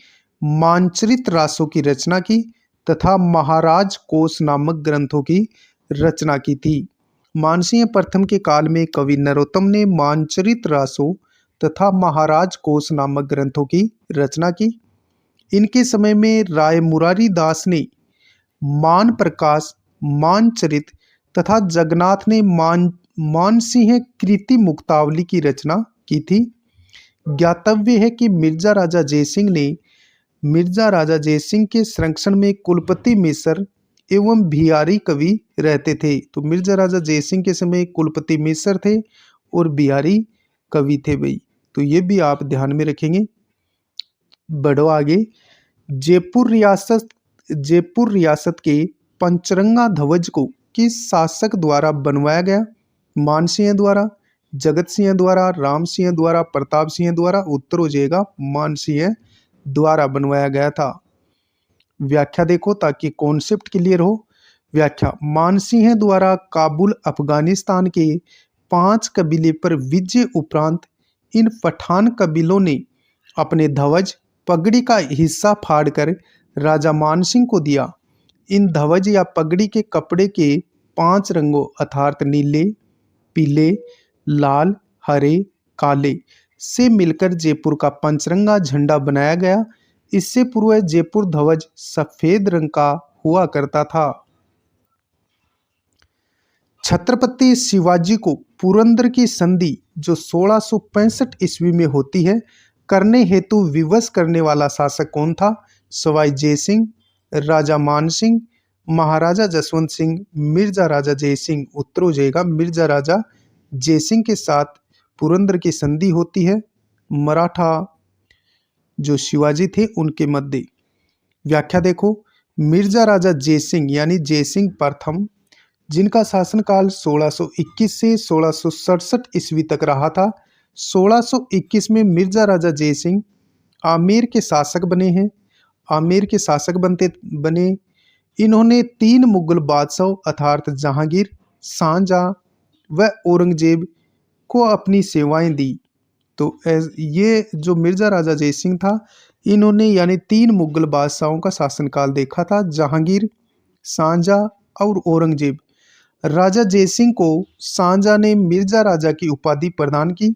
मानचरित रासों की रचना की तथा महाराज कोश नामक ग्रंथों की रचना की थी। मानसिंह प्रथम के काल में कवि नरोत्तम ने मानचरित रासों तथा महाराज कोश नामक ग्रंथों की रचना की। इनके समय में राय मुरारी दास ने मान प्रकाश, मानचरित तथा जगन्नाथ ने मानसिंह कृति मुक्तावली की रचना की थी। ज्ञातव्य है कि मिर्जा राजा जयसिंह के संरक्षण में कुलपति मिश्र एवं बिहारी कवि रहते थे। तो मिर्जा राजा जयसिंह के समय कुलपति मिश्र थे और बिहारी कवि थे भाई। तो ये भी आप ध्यान में रखेंगे। बढ़ो आगे। जयपुर रियासत के पंचरंगा ध्वज को किस शासक द्वारा बनवाया गया? मानसिंह द्वारा, जगत सिंह द्वारा, राम सिंह द्वारा, प्रताप सिंह द्वारा। उत्तर हो जाएगा मानसिंह द्वारा बनवाया गया था। व्याख्या देखो ताकि कॉन्सेप्ट क्लियर हो। व्याख्या, मानसिंह द्वारा काबुल अफगानिस्तान के 5 कबीले पर विजय उपरांत इन पठान कबीलों ने अपने ध्वज पगड़ी का हिस्सा फाड़कर राजा मानसिंह को दिया। इन ध्वज या पगड़ी के कपड़े के 5 रंगों अर्थात नीले, पीले, लाल, हरे, काले से मिलकर जयपुर का पंचरंगा झंडा बनाया गया। इससे पूर्व जयपुर ध्वज सफेद रंग का हुआ करता था। छत्रपति शिवाजी को पुरंदर की संधि जो 1665 ईस्वी में होती है करने हेतु विवश करने वाला शासक कौन था? सवाई जयसिंह, राजा मानसिंह, महाराजा जसवंत सिंह, मिर्जा राजा जयसिंह। उत्तर हो जाएगा मिर्जा राजा जयसिंह के साथ पुरंदर की संधि होती है मराठा जो शिवाजी थे उनके मध्य। व्याख्या देखो, मिर्जा राजा जयसिंह यानी जयसिंह प्रथम, जिनका शासनकाल 1621 से 1667 ईस्वी तक रहा था। 1621 में मिर्जा राजा जयसिंह आमेर के शासक बने हैं। आमेर के शासक बने। इन्होंने 3 मुगल बादशाहों अर्थात जहांगीर, शाहजहां व औरंगजेब को अपनी सेवाएं दी। तो ये जो मिर्जा राजा जयसिंह था, इन्होंने यानी 3 मुगल बादशाहों का शासनकाल देखा था, जहांगीर, शाहजहां और औरंगजेब। राजा जयसिंह को शाहजहां ने मिर्जा राजा की उपाधि प्रदान की।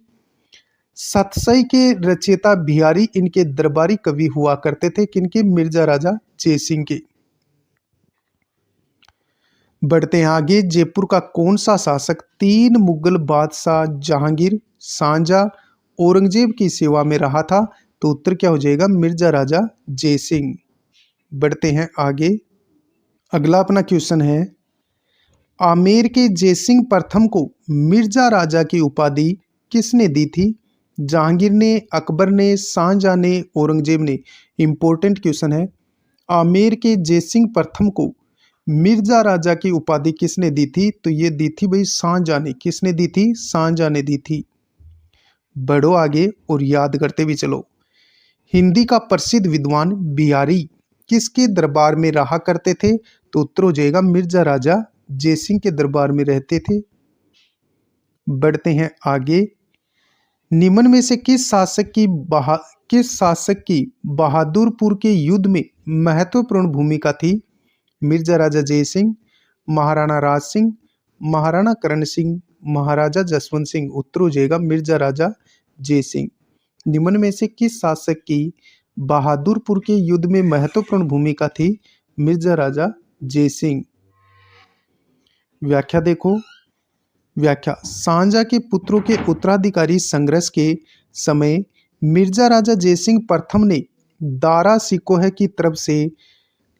सतसई के रचयिता बिहारी इनके दरबारी कवि हुआ करते थे। किनके? मिर्जा राजा जयसिंह के। बढ़ते हैं आगे। जयपुर का कौन सा शासक 3 मुगल बादशाह जहांगीर, शाहजहां, औरंगजेब की सेवा में रहा था? तो उत्तर क्या हो जाएगा? मिर्जा राजा जयसिंह। बढ़ते हैं आगे। अगला अपना क्वेश्चन है, आमेर के जयसिंह प्रथम को मिर्जा राजा की उपाधि किसने दी थी? जहांगीर ने, अकबर ने, शाहजहां ने, औरंगजेब ने। इंपॉर्टेंट क्वेश्चन है। आमेर के जयसिंह प्रथम को मिर्जा राजा की उपाधि किसने दी थी? तो ये दी थी भाई शाहजहां ने। किसने दी थी? शाहजहां ने दी थी। बढ़ो आगे और याद करते भी चलो। हिंदी का प्रसिद्ध विद्वान बिहारी किसके दरबार में रहा करते थे? तो उत्तर हो जाएगा मिर्जा राजा जयसिंह के दरबार में रहते थे। बढ़ते हैं आगे। निम्न में से किस शासक की बहादुरपुर के युद्ध में महत्वपूर्ण भूमिका थी? मिर्जा राजा जयसिंह, महाराणा राज सिंह, महाराणा करण सिंह, महाराजा जसवंत सिंह। उत्तर हो जाएगा मिर्जा राजा जयसिंह। निम्न में से किस शासक की बहादुरपुर के युद्ध में महत्वपूर्ण भूमिका थी? मिर्जा राजा जयसिंह। व्याख्या देखो। व्याख्या, शाहजहां के पुत्रों के उत्तराधिकारी संघर्ष के समय मिर्जा राजा जयसिंह प्रथम ने दारा सिकोह की तरफ से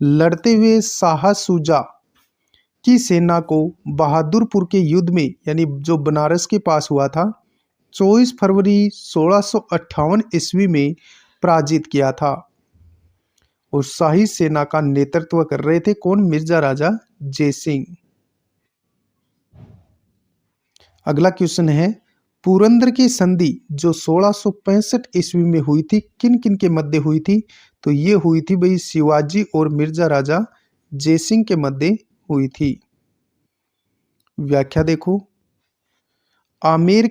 लड़ते हुए शाह शुजा की सेना को बहादुरपुर के युद्ध में, यानी जो बनारस के पास हुआ था, 24 फरवरी 1658 ईस्वी में पराजित किया था। और शाही सेना का नेतृत्व कर रहे थे कौन? मिर्जा राजा जयसिंह। अगला क्वेश्चन है, पुरंदर की संधि जो 1665 ईस्वी में हुई थी, किन किन के मध्य हुई थी? तो ये हुई थी भाई शिवाजी और मिर्जा राजा जयसिंह के मध्य हुई थी। व्याख्या देखो। आमेर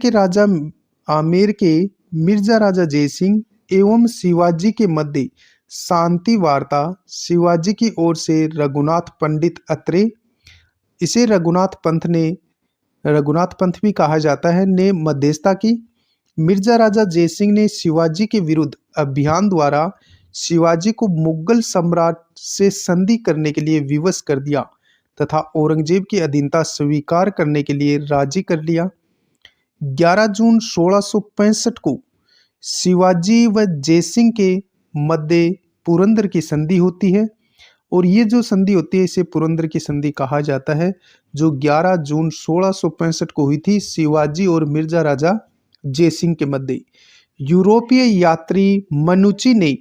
के मिर्जा राजा जयसिंह एवं शिवाजी के मध्य शांति वार्ता शिवाजी की ओर से रघुनाथ पंडित अत्रे, इसे रघुनाथ पंथ भी कहा जाता है, ने मध्यस्थता की। मिर्जा राजा जयसिंह ने शिवाजी के विरुद्ध अभियान द्वारा शिवाजी को मुगल सम्राट से संधि करने के लिए विवश कर दिया तथा औरंगजेब की अधीनता स्वीकार करने के लिए राजी कर लिया। 11 जून 1665 को शिवाजी व जयसिंह के मध्य पुरंदर की संधि होती है और ये जो संधि होती है इसे पुरंदर की संधि कहा जाता है, जो 11 जून 1665 को हुई थी शिवाजी और मिर्जा राजा जयसिंह के मध्य। यूरोपीय यात्री मनुची ने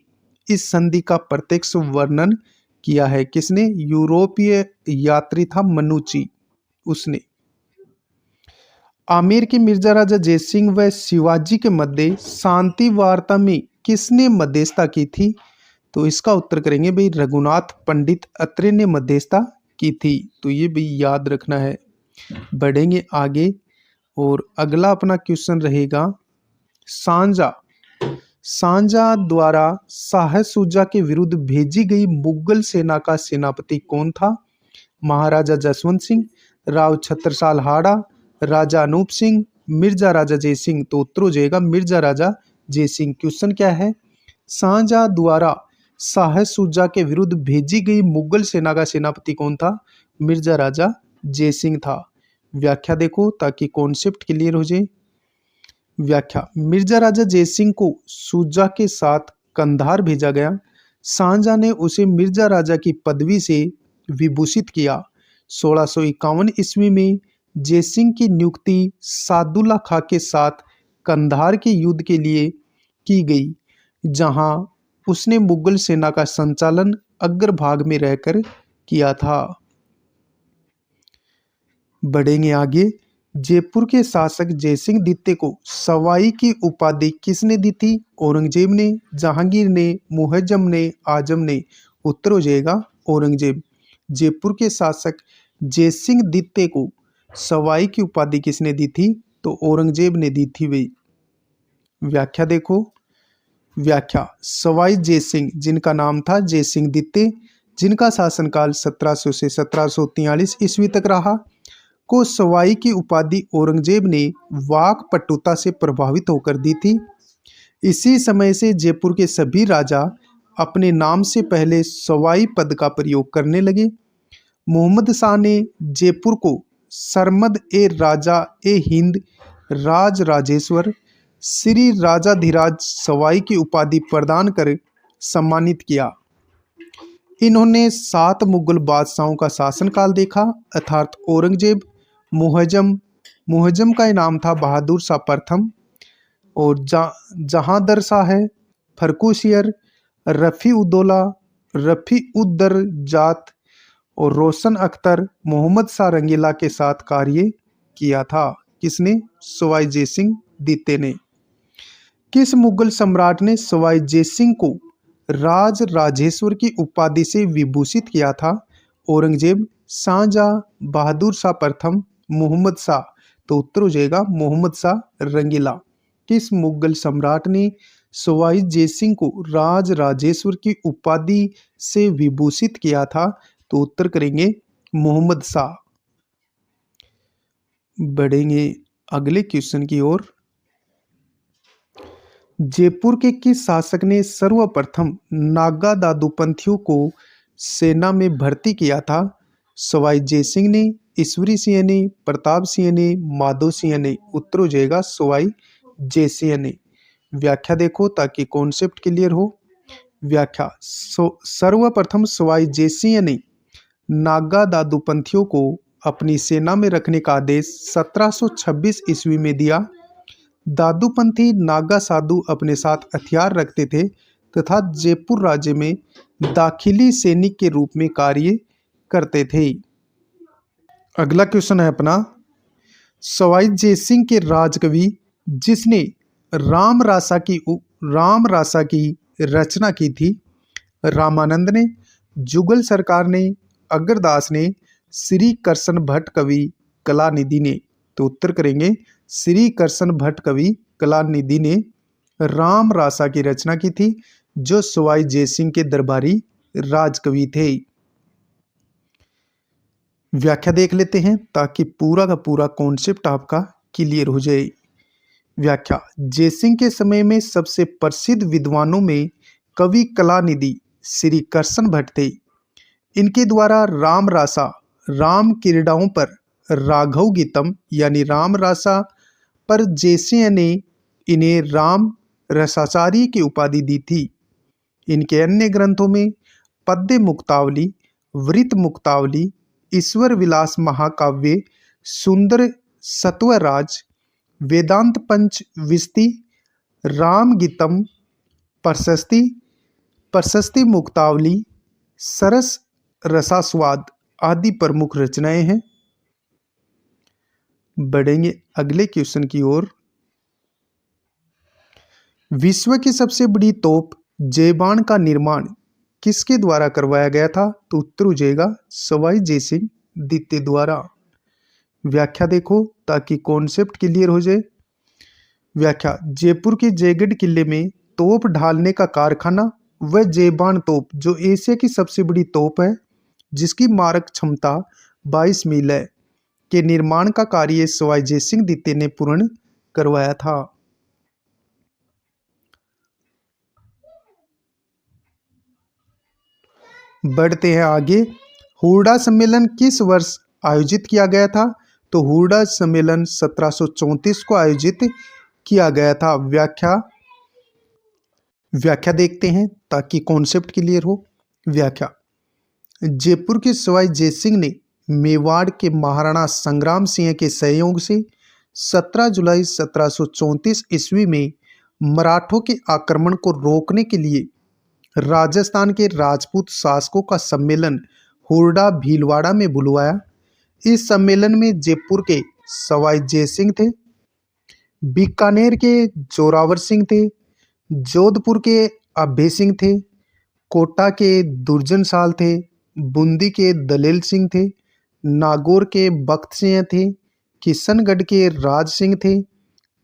इस संधि का प्रत्यक्ष वर्णन किया है। किसने? यूरोपीय यात्री था मनुची, उसने। आमेर के मिर्जा राजा जयसिंह व शिवाजी के मध्य शांति वार्ता में किसने मध्यस्थता की थी? तो इसका उत्तर करेंगे भाई रघुनाथ पंडित अत्रे ने मध्यस्थता की थी। तो ये भी याद रखना है। बढ़ेंगे आगे और अगला अपना क्वेश्चन रहेगा, शाहजहां द्वारा शाह शुजा के विरुद्ध भेजी गई मुगल सेना का सेनापति कौन था? महाराजा जसवंत सिंह, राव छत्रसाल हाड़ा, राजा अनूप सिंह, मिर्जा राजा जयसिंह। तो उत्तर हो जाएगा मिर्जा राजा जयसिंह। क्वेश्चन क्या है? शाहजहां द्वारा शाह शुजा के विरुद्ध भेजी गई मुगल सेना का सेनापति कौन था? मिर्जा राजा जयसिंह था। व्याख्या देखो ताकि कॉन्सेप्ट क्लियर हो जाए। व्याख्या, मिर्जा राजा जयसिंह को शुजा के साथ कंधार भेजा गया। शाहजहां ने उसे मिर्जा राजा की पदवी से विभूषित किया। 1651 ईस्वी में जयसिंह की नियुक्ति सादुल्ला खां के साथ कंधार के युद्ध के लिए की गई, जहां उसने मुगल सेना का संचालन अग्रभाग में रहकर किया था। बढ़ेंगे आगे। जयपुर के शासक जयसिंह द्वितीय को सवाई की उपाधि किसने दी थी? औरंगजेब ने, जहांगीर ने, मुहज्जम ने, आजम ने। उत्तर हो जाएगा औरंगजेब। जयपुर के शासक जयसिंह द्वितीय को सवाई की उपाधि किसने दी थी? तो औरंगजेब ने दी थी भाई। व्याख्या देखो। व्याख्या, सवाई जयसिंह जिनका नाम था जयसिंह द्वितीय, जिनका शासनकाल 1700 से 1743 ईस्वी तक रहा, को सवाई की उपाधि औरंगजेब ने वाकपटुता से प्रभावित होकर दी थी। इसी समय से जयपुर के सभी राजा अपने नाम से पहले सवाई पद का प्रयोग करने लगे। मोहम्मद शाह ने जयपुर को सरमद ए राजा ए हिंद राज राजेश्वर श्री राजाधिराज सवाई की उपाधि प्रदान कर सम्मानित किया। इन्होंने 7 मुगल बादशाहों का शासनकाल देखा, अर्थात औरंगजेब, मुहज्जम का नाम था बहादुर शाह प्रथम, और जहां दरसा है, फरकुशियर, रफ़ी उद्दौला, रफ़ी उद्दरजात और रोशन अख्तर मोहम्मद शाह रंगीला के साथ कार्य किया था। किसने? सवाई जय सिंह द्वितीय ने। किस मुगल सम्राट ने सवाई जय सिंह को राज राजेश्वर की उपाधि से विभूषित किया था? औरंगजेब, शाहजहां, बहादुर शाह प्रथम, मोहम्मद शाह। तो उत्तर हो जाएगा मोहम्मद शाह रंगीला। किस मुगल सम्राट ने सवाई जय सिंह को राज राजेश्वर की उपाधि से विभूषित किया था? तो उत्तर करेंगे मोहम्मद शाह। बढ़ेंगे अगले क्वेश्चन की ओर। जयपुर के किस शासक ने सर्वप्रथम नागा दादूपंथियों को सेना में भर्ती किया था? सवाई जय सिंह ने, ईश्वरी सिंह ने, प्रताप सिंह ने, माधो सिंह ने। उत्तर हो जाएगा सवाई जय सिंह ने। व्याख्या देखो ताकि कॉन्सेप्ट क्लियर हो। व्याख्या, सर्वप्रथम सवाई जय सिंह ने नागा दादूपंथियों को अपनी सेना में रखने का आदेश 1726 ईस्वी में दिया। दादूपंथी नागा साधु अपने साथ हथियार रखते थे तथा जयपुर राज्य में दाखिली सैनिक के रूप में कार्य करते थे। अगला क्वेश्चन है अपना, सवाई जय सिंह के राजकवि जिसने रामरासा की रचना की थी? रामानंद ने, जुगल सरकार ने, अग्रदास ने, श्री कृष्ण भट्ट कवि कलानिधि ने। तो उत्तर करेंगे श्री कृष्ण भट्ट कवि कलानिधि ने रामरासा की रचना की थी, जो सवाई जय सिंह के दरबारी राजकवि थे। व्याख्या देख लेते हैं ताकि पूरा का पूरा कॉन्सेप्ट आपका क्लियर हो जाए। व्याख्या, जय सिंह के समय में सबसे प्रसिद्ध विद्वानों में कवि कलानिधि श्री कृष्ण भट्ट थे। इनके द्वारा रामरासा, राम क्रीड़ाओं पर राघव गीतम यानी रामरासा पर जय सिंह ने इन्हें राम रसाचार्य की उपाधि दी थी। इनके अन्य ग्रंथों में पद्य मुक्तावली, वृत्त मुक्तावली, ईश्वर विलास महाकाव्य, सुंदर सत्वराज, वेदांत पंचविंशति, राम गीतम, प्रशस्ति मुक्तावली, सरस रसास्वाद आदि प्रमुख रचनाएं हैं। बढ़ेंगे अगले क्वेश्चन की ओर। विश्व की सबसे बड़ी तोप जयबान का निर्माण किसके द्वारा करवाया गया था? तो उत्तर हो जाएगा सवाई जय सिंह द्वितीय द्वारा। व्याख्या देखो ताकि कॉन्सेप्ट क्लियर हो जाए। व्याख्या, जयपुर के जयगढ़ किले में तोप ढालने का कारखाना व जयबान तोप जो एशिया की सबसे बड़ी तोप है, जिसकी मारक क्षमता 22 मील है, के निर्माण का कार्य सवाई जय सिंह द्वितीय ने पूर्ण करवाया था। बढ़ते हैं आगे। हुरडा सम्मेलन किस वर्ष आयोजित किया गया था? तो हुरडा सम्मेलन 1734 को आयोजित किया गया था। व्याख्या देखते हैं ताकि कॉन्सेप्ट क्लियर हो। व्याख्या, जयपुर के सवाई जय सिंह ने मेवाड़ के महाराणा संग्राम सिंह के सहयोग से 17 जुलाई 1734 ईस्वी में मराठों के आक्रमण को रोकने के लिए राजस्थान के राजपूत शासकों का सम्मेलन हुरडा भीलवाड़ा में बुलवाया। इस सम्मेलन में जयपुर के सवाई जय सिंह थे, बीकानेर के जोरावर सिंह थे, जोधपुर के अभय सिंह थे, कोटा के दुर्जन साल थे, बूंदी के दलेल सिंह थे, नागौर के बख्त सिंह थे, किशनगढ़ के राज सिंह थे,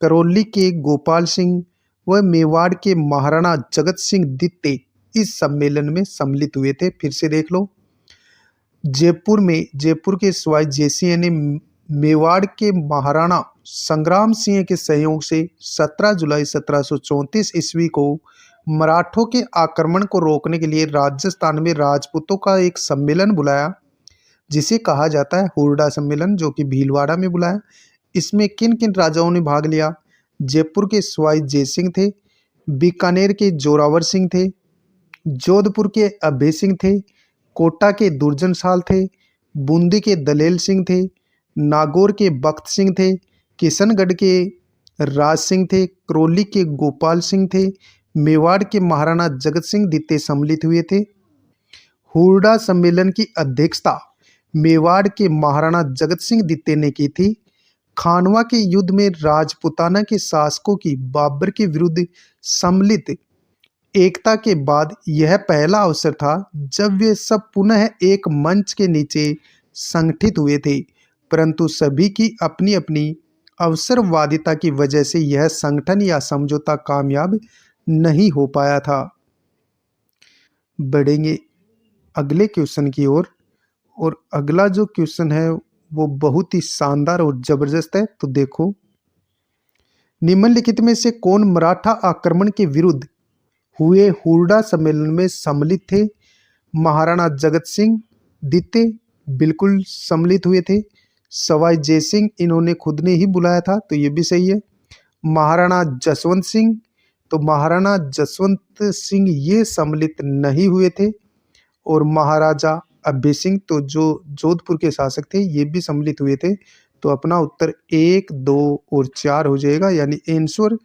करौली के गोपाल सिंह व मेवाड़ के महाराणा जगत सिंह द्वितीय इस सम्मेलन में सम्मिलित हुए थे। फिर से देख लो, जयपुर के सवाई जय सिंह ने मेवाड़ के महाराणा संग्राम सिंह के सहयोग से 17 जुलाई 1734 ईस्वी को मराठों के आक्रमण को रोकने के लिए राजस्थान में राजपूतों का एक सम्मेलन बुलाया, जिसे कहा जाता है हुरडा सम्मेलन, जो कि भीलवाड़ा में बुलाया। इसमें किन किन राजाओं ने भाग लिया? जयपुर के सवाई जय सिंह थे, बीकानेर के जोरावर सिंह थे, जोधपुर के अभय सिंह थे, कोटा के दुर्जन साल थे, बूंदी के दलेल सिंह थे, नागौर के बख्त सिंह थे, किशनगढ़ के राज सिंह थे, करौली के गोपाल सिंह थे, मेवाड़ के महाराणा जगत सिंह द्वितीय सम्मिलित हुए थे। हुरडा सम्मेलन की अध्यक्षता मेवाड़ के महाराणा जगत सिंह द्वितीय ने की थी। खानवा के युद्ध में राजपूताना के शासकों की बाबर के विरुद्ध सम्मिलित एकता के बाद यह पहला अवसर था जब वे सब पुनः एक मंच के नीचे संगठित हुए थे, परंतु सभी की अपनी अपनी अवसरवादिता की वजह से यह संगठन या समझौता कामयाब नहीं हो पाया था। बढ़ेंगे अगले क्वेश्चन की ओर, और अगला जो क्वेश्चन है वो बहुत ही शानदार और जबरदस्त है। तो देखो, निम्नलिखित में से कौन मराठा आक्रमण के विरुद्ध हुए हुरडा सम्मेलन में सम्मिलित थे? महाराणा जगत सिंह द्वितीय बिल्कुल सम्मिलित हुए थे। सवाई जयसिंह इन्होंने खुद ने ही बुलाया था, तो ये भी सही है। महाराणा जसवंत सिंह, तो महाराणा जसवंत सिंह ये सम्मिलित नहीं हुए थे। और महाराजा अभय सिंह, तो जो जोधपुर के शासक थे, ये भी सम्मिलित हुए थे। तो अपना उत्तर 1, 2 और 4 हो जाएगा, यानी आंसर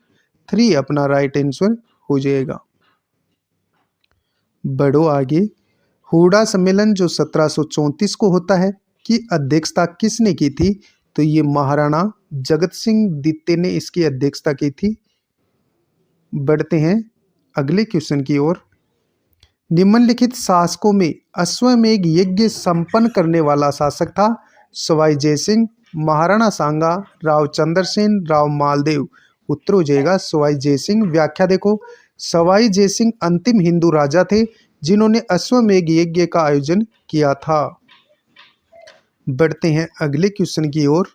3 अपना राइट आंसर हो जाएगा। बढ़ो आगे। हुरडा सम्मेलन जो 1734 को होता है, की अध्यक्षता किसने की थी? तो ये महाराणा जगत सिंह द्वितीय ने इसकी अध्यक्षता की थी। बढ़ते हैं अगले क्वेश्चन की ओर। निम्नलिखित शासकों में अश्वमेध यज्ञ संपन्न करने वाला शासक था? सवाई जयसिंह, महाराणा सांगा, राव चंद्रसेन, राव मालदेव। उत्तर हो जाएगा सवाई जयसिंह। व्याख्या देखो, सवाई जयसिंह अंतिम हिंदू राजा थे जिन्होंने अश्वमेध यज्ञ का आयोजन किया था। बढ़ते हैं अगले क्वेश्चन की ओर।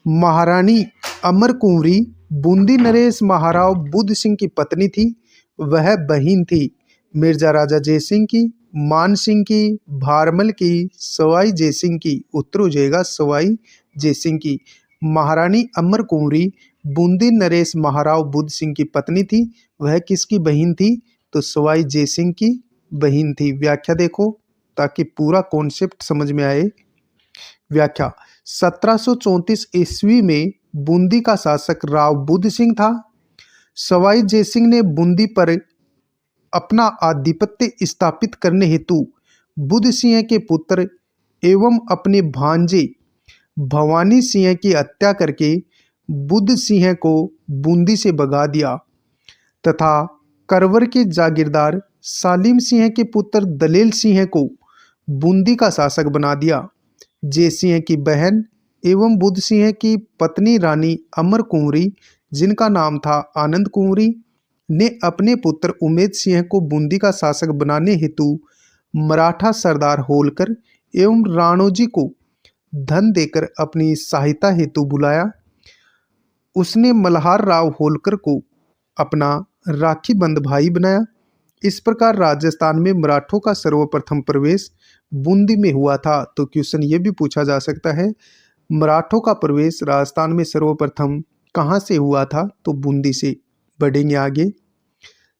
महारानी अमर कुंवरी बूंदी नरेश महाराव बुद्ध सिंह की पत्नी थी। वह बहन थी मिर्जा राजा जयसिंह की, मान सिंह की, भारमल की, सवाई जयसिंह की। उत्तर हो जाएगा सवाई जयसिंह की। महारानी अमर कुंवरी बूंदी नरेश महाराव बुद्ध सिंह की पत्नी थी। वह किसकी बहन थी? तो सवाई जयसिंह की बहन थी। व्याख्या देखो ताकि पूरा कॉन्सेप्ट समझ में आए। व्याख्या, 1734 ईस्वी में बूंदी का शासक राव बुद्ध सिंह था। सवाई जयसिंह ने बूंदी पर अपना आधिपत्य स्थापित करने हेतु बुद्ध सिंह के पुत्र एवं अपने भांजे भवानी सिंह की हत्या करके बुद्ध सिंह को बूंदी से भगा दिया तथा करवर के जागीरदार सालिम सिंह के पुत्र दलेल सिंह को बूंदी का शासक बना दिया। जय सिंह की बहन एवं बुद्ध सिंह की पत्नी रानी अमर कुंवरी, जिनका नाम था आनंद कुंवरी, ने अपने पुत्र उमेद सिंह को बूंदी का शासक बनाने हेतु मराठा सरदार होलकर एवं राणोजी को धन देकर अपनी सहायता हेतु बुलाया। उसने मल्हार राव होलकर को अपना राखी बंद भाई बनाया। इस प्रकार राजस्थान में मराठों का सर्वप्रथम प्रवेश बूंदी में हुआ था। तो क्वेश्चन ये भी पूछा जा सकता है, मराठों का प्रवेश राजस्थान में सर्वप्रथम कहाँ से हुआ था? तो बूंदी से। बढ़ेंगे आगे।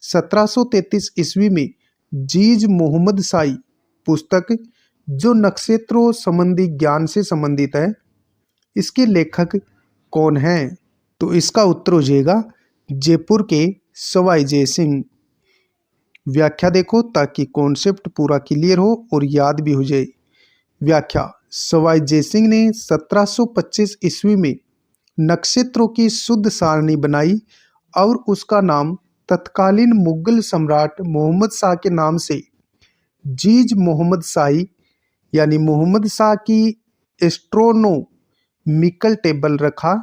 1733 ईस्वी में जीज मोहम्मद शाही पुस्तक जो नक्षत्रों संबंधी ज्ञान से संबंधित है, इसके लेखक कौन हैं? तो इसका उत्तर हो जाएगा जयपुर के सवाई जयसिंह। व्याख्या देखो ताकि कॉन्सेप्ट पूरा क्लियर हो और याद भी हो जाए। व्याख्या, सवाई जयसिंह ने 1725 ईस्वी में नक्षत्रों की शुद्ध सारणी बनाई और उसका नाम तत्कालीन मुगल सम्राट मोहम्मद शाह के नाम से जीज मोहम्मद शाही यानी मोहम्मद शाह की एस्ट्रोनोमिकल टेबल रखा।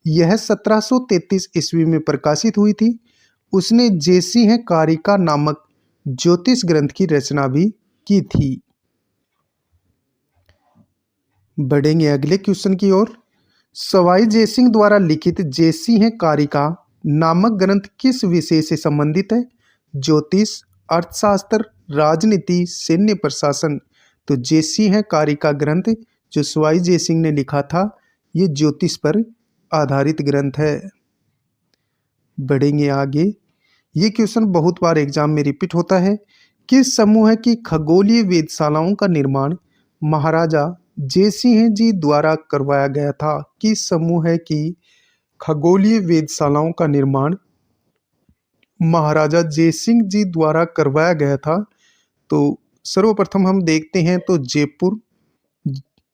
यह 1733 ईस्वी में प्रकाशित हुई थी। उसने जयसिंह कारिका नामक ज्योतिष ग्रंथ की रचना भी की थी। बढ़ेंगे अगले क्वेश्चन की ओर। सवाई जयसिंह द्वारा लिखित जयसिंह कारिका नामक ग्रंथ किस विषय से संबंधित है? ज्योतिष, अर्थशास्त्र, राजनीति, सैन्य प्रशासन। तो जयसिंह कारिका ग्रंथ जो सवाई जयसिंह ने लिखा था, ये ज्योतिष पर आधारित ग्रंथ है। बढ़ेंगे आगे। ये क्वेश्चन बहुत बार एग्जाम में रिपीट होता है। किस समूह की खगोलीय वेधशालाओं का निर्माण महाराजा जयसिंह जी द्वारा करवाया गया था? किस समूह की खगोलीय वेधशालाओं का निर्माण महाराजा जयसिंह जी द्वारा करवाया गया था। तो सर्वप्रथम हम देखते हैं तो जयपुर,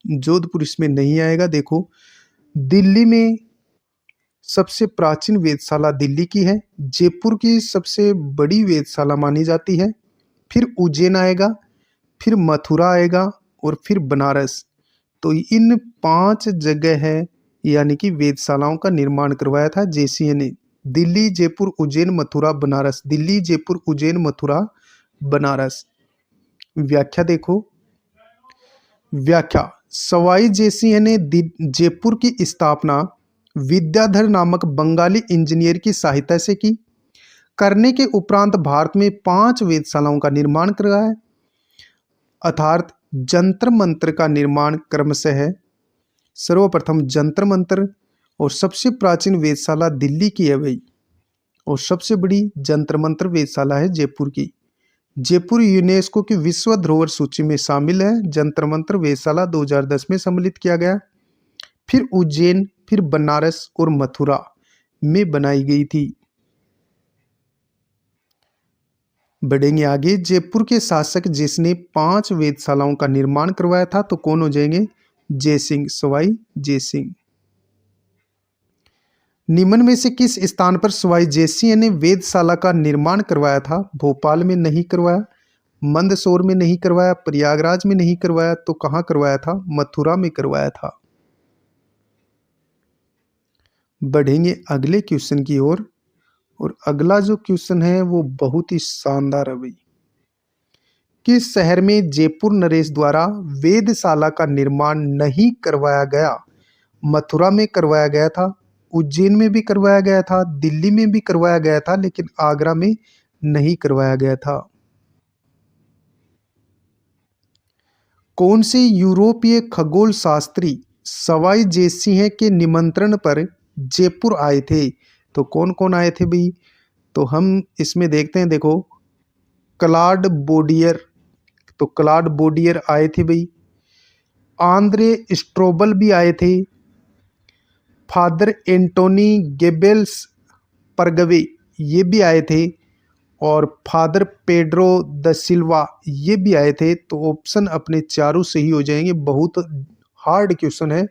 जोधपुर इसमें नहीं आएगा। देखो, दिल्ली में सबसे प्राचीन वेधशाला दिल्ली की है, जयपुर की सबसे बड़ी वेधशाला मानी जाती है, फिर उज्जैन आएगा, फिर मथुरा आएगा और फिर बनारस। तो इन 5 जगह है यानी कि वेधशालाओं का निर्माण करवाया था जयसिंह ने। दिल्ली, जयपुर, उज्जैन, मथुरा, बनारस। दिल्ली, जयपुर, उज्जैन, मथुरा, बनारस। व्याख्या देखो। व्याख्या, सवाई जयसिंह ने जयपुर की स्थापना विद्याधर नामक बंगाली इंजीनियर की सहायता से की। करने के उपरांत भारत में 5 वेधशालाओं का निर्माण करवाया, अर्थात जंतर मंत्र का निर्माण क्रमशः है। सर्वप्रथम जंतर मंत्र, और सबसे प्राचीन वेधशाला दिल्ली की है भाई, और सबसे बड़ी जंतर मंत्र वेधशाला है जयपुर की। जयपुर यूनेस्को की विश्व धरोहर सूची में शामिल है। जंतर मंत्र वेधशाला 2010 में सम्मिलित किया गया। फिर उज्जैन, फिर बनारस और मथुरा में बनाई गई थी। बढ़ेंगे आगे। जयपुर के शासक जिसने 5 वेधशालाओं का निर्माण करवाया था तो कौन हो जाएंगे? जयसिंह, सवाई जयसिंह। निम्न में से किस स्थान पर सवाई जयसिंह ने वेधशाला का निर्माण करवाया था? भोपाल में नहीं करवाया, मंदसौर में नहीं करवाया, प्रयागराज में नहीं करवाया, तो कहाँ करवाया था? मथुरा में करवाया था। बढ़ेंगे अगले क्वेश्चन की ओर, और अगला जो क्वेश्चन है वो बहुत ही शानदार है भाई। किस शहर में जयपुर नरेश द्वारा वेधशाला का निर्माण नहीं करवाया गया? मथुरा में करवाया गया था, उज्जैन में भी करवाया गया था, दिल्ली में भी करवाया गया था, लेकिन आगरा में नहीं करवाया गया था। कौन से यूरोपीय खगोल शास्त्री सवाई जयसिंह के निमंत्रण पर जयपुर आए थे? तो कौन कौन आए थे भाई? तो हम इसमें देखते हैं। देखो, क्लॉड बोडियर, तो क्लॉड बोडियर आए थे भाई। आंद्रे स्ट्रोबल भी आए थे। फादर एंटोनी गेबेल्स परगवे ये भी आए थे, और फादर पेड्रो द सिल्वा ये भी आए थे। तो ऑप्शन अपने चारों सही हो जाएंगे। बहुत हार्ड क्वेश्चन है,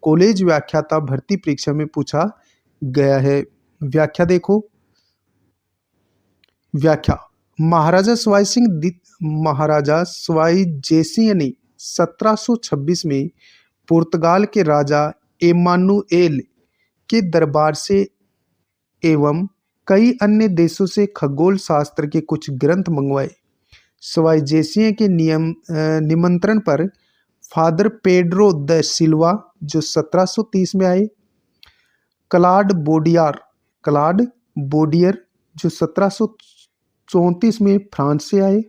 कॉलेज व्याख्याता भर्ती परीक्षा में पूछा गया है। व्याख्या देखो। व्याख्या, महाराजा सवाई जयसिंह ने 1726 में पुर्तगाल के राजा एमानुएल के दरबार से एवं कई अन्य देशों से खगोल शास्त्र के कुछ ग्रंथ मंगवाए। सवाई जयसिंह के निमंत्रण पर फादर पेड्रो द सिल्वा जो 1730 में आए, क्लॉड बोडियर जो 1734 में फ्रांस से आए,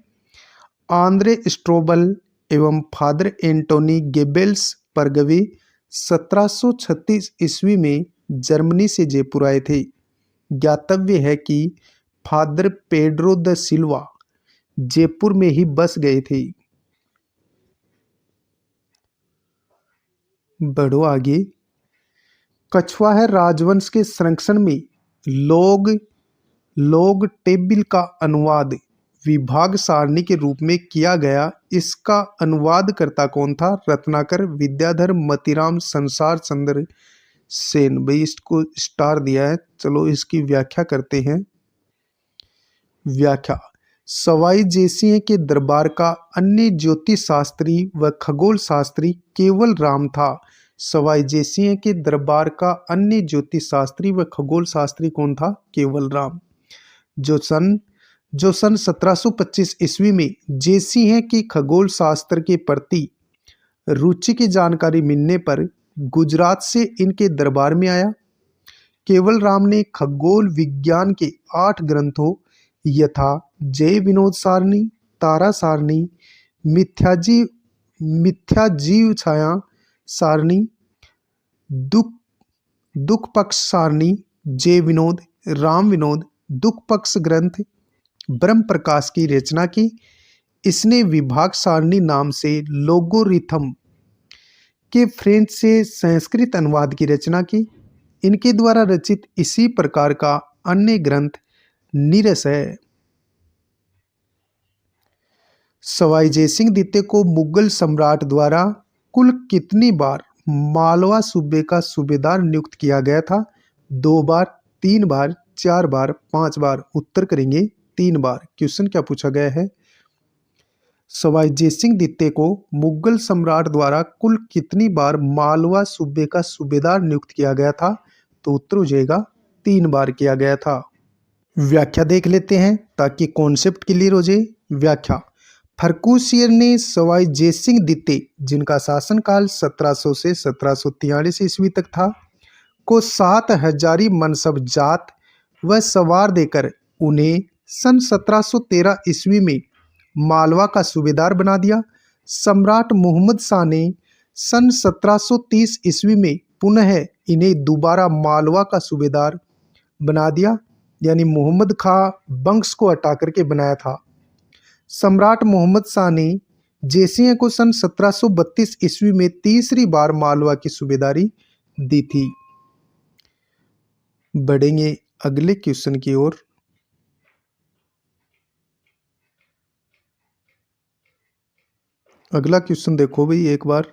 आंद्रे स्ट्रोबल एवं फादर एंटोनी गेबेल्स परगवे 1736 ईस्वी में जर्मनी से जयपुर आए थे। ज्ञातव्य है कि फादर पेड्रो द सिल्वा जयपुर में ही बस गए थे। बढ़ो आगे। कछुआ है राजवंश के संरक्षण में लोग टेबिल का अनुवाद विभाग सारणी के रूप में किया गया। इसका अनुवादकर्ता कौन था? रत्नाकर, विद्याधर, मतीराम, संसार चंद्र सेन। भाई इसको स्टार दिया है। चलो इसकी व्याख्या करते हैं। व्याख्या, सवाई जयसिंह के दरबार का अन्य ज्योतिष शास्त्री व खगोल शास्त्री केवल राम था। सवाई जयसिंह के दरबार का अन्य ज्योतिष शास्त्री व खगोल शास्त्री कौन था? केवल राम। जो सन 1725 ईस्वी में जयसिंह की खगोल शास्त्र के प्रति रुचि की जानकारी मिलने पर गुजरात से इनके दरबार में आया। केवल राम ने खगोल विज्ञान के 8 ग्रंथों यथा जय विनोद सारणी, तारा सारणी, मिथ्याजीव छाया सारणी, दुख पक्ष सारणी, जय विनोद, राम विनोद, दुख पक्ष ग्रंथ, ब्रह्म प्रकाश की रचना की। इसने विभाग सारणी नाम से लोगोरिथम के फ्रेंच से संस्कृत अनुवाद की रचना की। इनके द्वारा रचित इसी प्रकार का अन्य ग्रंथ नीरस है। सवाई जयसिंह द्वितीय को मुगल सम्राट द्वारा कुल कितनी बार मालवा सूबे का सूबेदार नियुक्त किया गया था? 2 बार, 3 बार, 4 बार, 5 बार। उत्तर करेंगे 3 बार। क्वेश्चन क्या पूछा गया है? सवाई जयसिंह द्वितीय को मुगल सम्राट द्वारा कुल कितनी बार मालवा सूबे का सूबेदार नियुक्त किया गया था? तो उत्तर हो जाएगा 3 बार किया गया था। व्याख्या देख लेते हैं ताकि कॉन्सेप्ट क्लियर हो जाए। व्याख्या। फर्रुखसियर ने सवाई जयसिंह द्वितीय, जिनका शासनकाल 1700 से 1743 ईस्वी तक था, को 7 हजारी मनसब जात व सवार देकर उन्हें सन 1713 ईस्वी में मालवा का सूबेदार बना दिया। सम्राट मोहम्मद शाह ने सन 1730 ईस्वी में पुनः इन्हें दोबारा मालवा का सूबेदार बना दिया, यानी मोहम्मद खां वंश को हटा करके बनाया था। सम्राट मोहम्मद शाह ने जयसिंह को सन 1732 ईस्वी में तीसरी बार मालवा की सूबेदारी दी थी। बढ़ेंगे अगले क्वेश्चन की ओर। अगला क्वेश्चन देखो भाई एक बार।